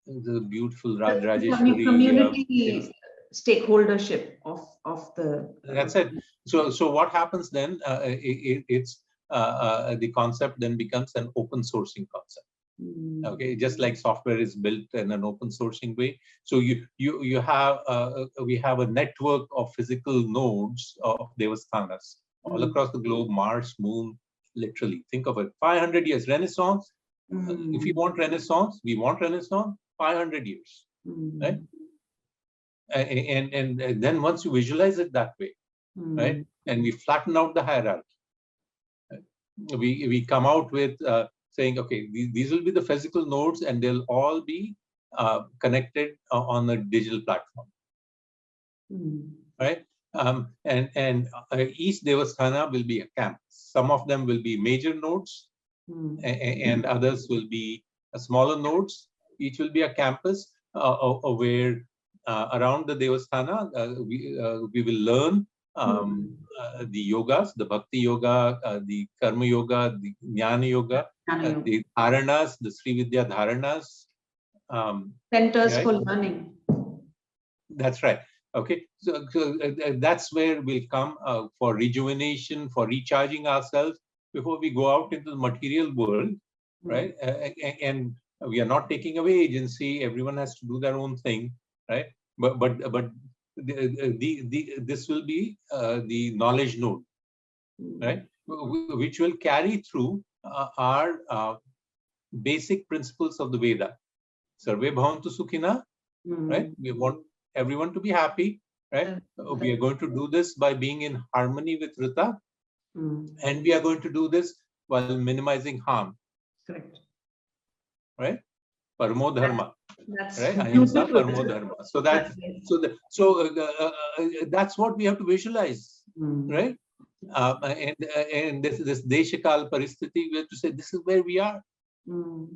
The beautiful Rajeshwari community stakeholdership of the. That's it. So what happens then? It's the concept then becomes an open sourcing concept. Okay, just like software is built in an open sourcing way. So you have we have a network of physical nodes of devasthanas all across the globe, Mars, Moon, literally. Think of it. 500 years Renaissance. If we want Renaissance, 500 years, right? And then once you visualize it that way, right, and we flatten out the hierarchy, right? we come out with saying, okay, these will be the physical nodes, and they'll all be connected on a digital platform, right? And each devasthana will be a campus. Some of them will be major nodes, and others will be smaller nodes. Each will be a campus where around the devasthana we will learn the yogas, the bhakti yoga, the karma yoga, the jnana yoga, the dharanas, the Sri Vidya dharanas. Centers for learning. That's right. Okay, so that's where we'll come for rejuvenation, for recharging ourselves before we go out into the material world, right? And we are not taking away agency. Everyone has to do their own thing, right? But this will be the knowledge node, right? Which will carry through our basic principles of the Veda. Sarve bhavantu sukhina, right? We want everyone to be happy, right? We are going to do this by being in harmony with Rita, and we are going to do this while minimizing harm. Correct. Right? Paramo dharma. That's right? Ahimsa paramo dharma. So that's what we have to visualize, right? And this deshakal paristhiti, we have to say this is where we are.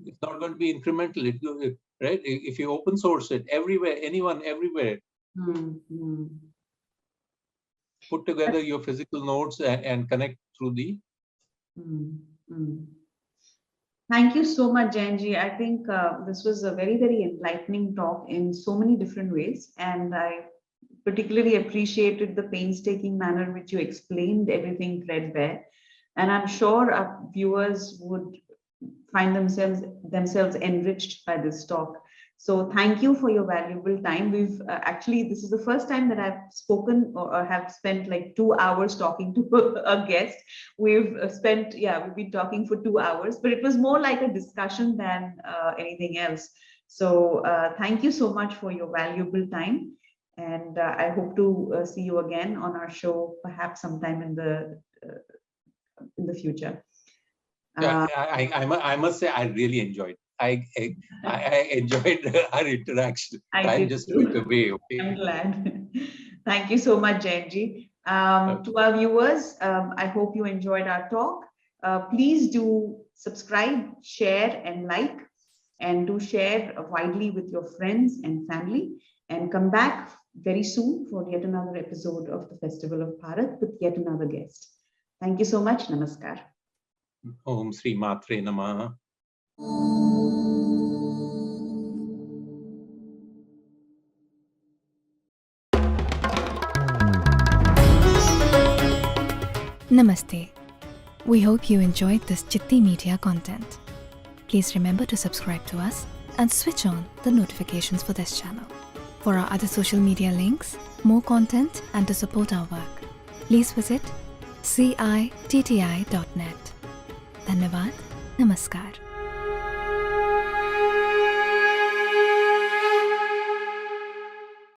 It's not going to be incremental, right? If you open source it everywhere, anyone, everywhere, put together your physical nodes and connect through the. Thank you so much, Jayant. I think this was a very, very enlightening talk in so many different ways. And I particularly appreciated the painstaking manner which you explained everything threadbare. And I'm sure our viewers would find themselves enriched by this talk. So thank you for your valuable time. We've actually, this is the first time that I've spoken or have spent like 2 hours talking to a guest. We've been talking for 2 hours, but it was more like a discussion than anything else. So thank you so much for your valuable time. And I hope to see you again on our show, perhaps sometime in the future. I must say I really enjoyed. I enjoyed our interaction. Time just went away. Okay. I'm glad. Thank you so much, Jayant. To our viewers, I hope you enjoyed our talk. Please do subscribe, share, and like, and do share widely with your friends and family. And come back very soon for yet another episode of the Festival of Bharat with yet another guest. Thank you so much. Namaskar. Om Sri Matre Namaha. Namaste. We hope you enjoyed this Citti Media content. Please remember to subscribe to us and switch on the notifications for this channel. For our other social media links, more content, and to support our work, please visit citti.net. Dhanyavad. Namaskar.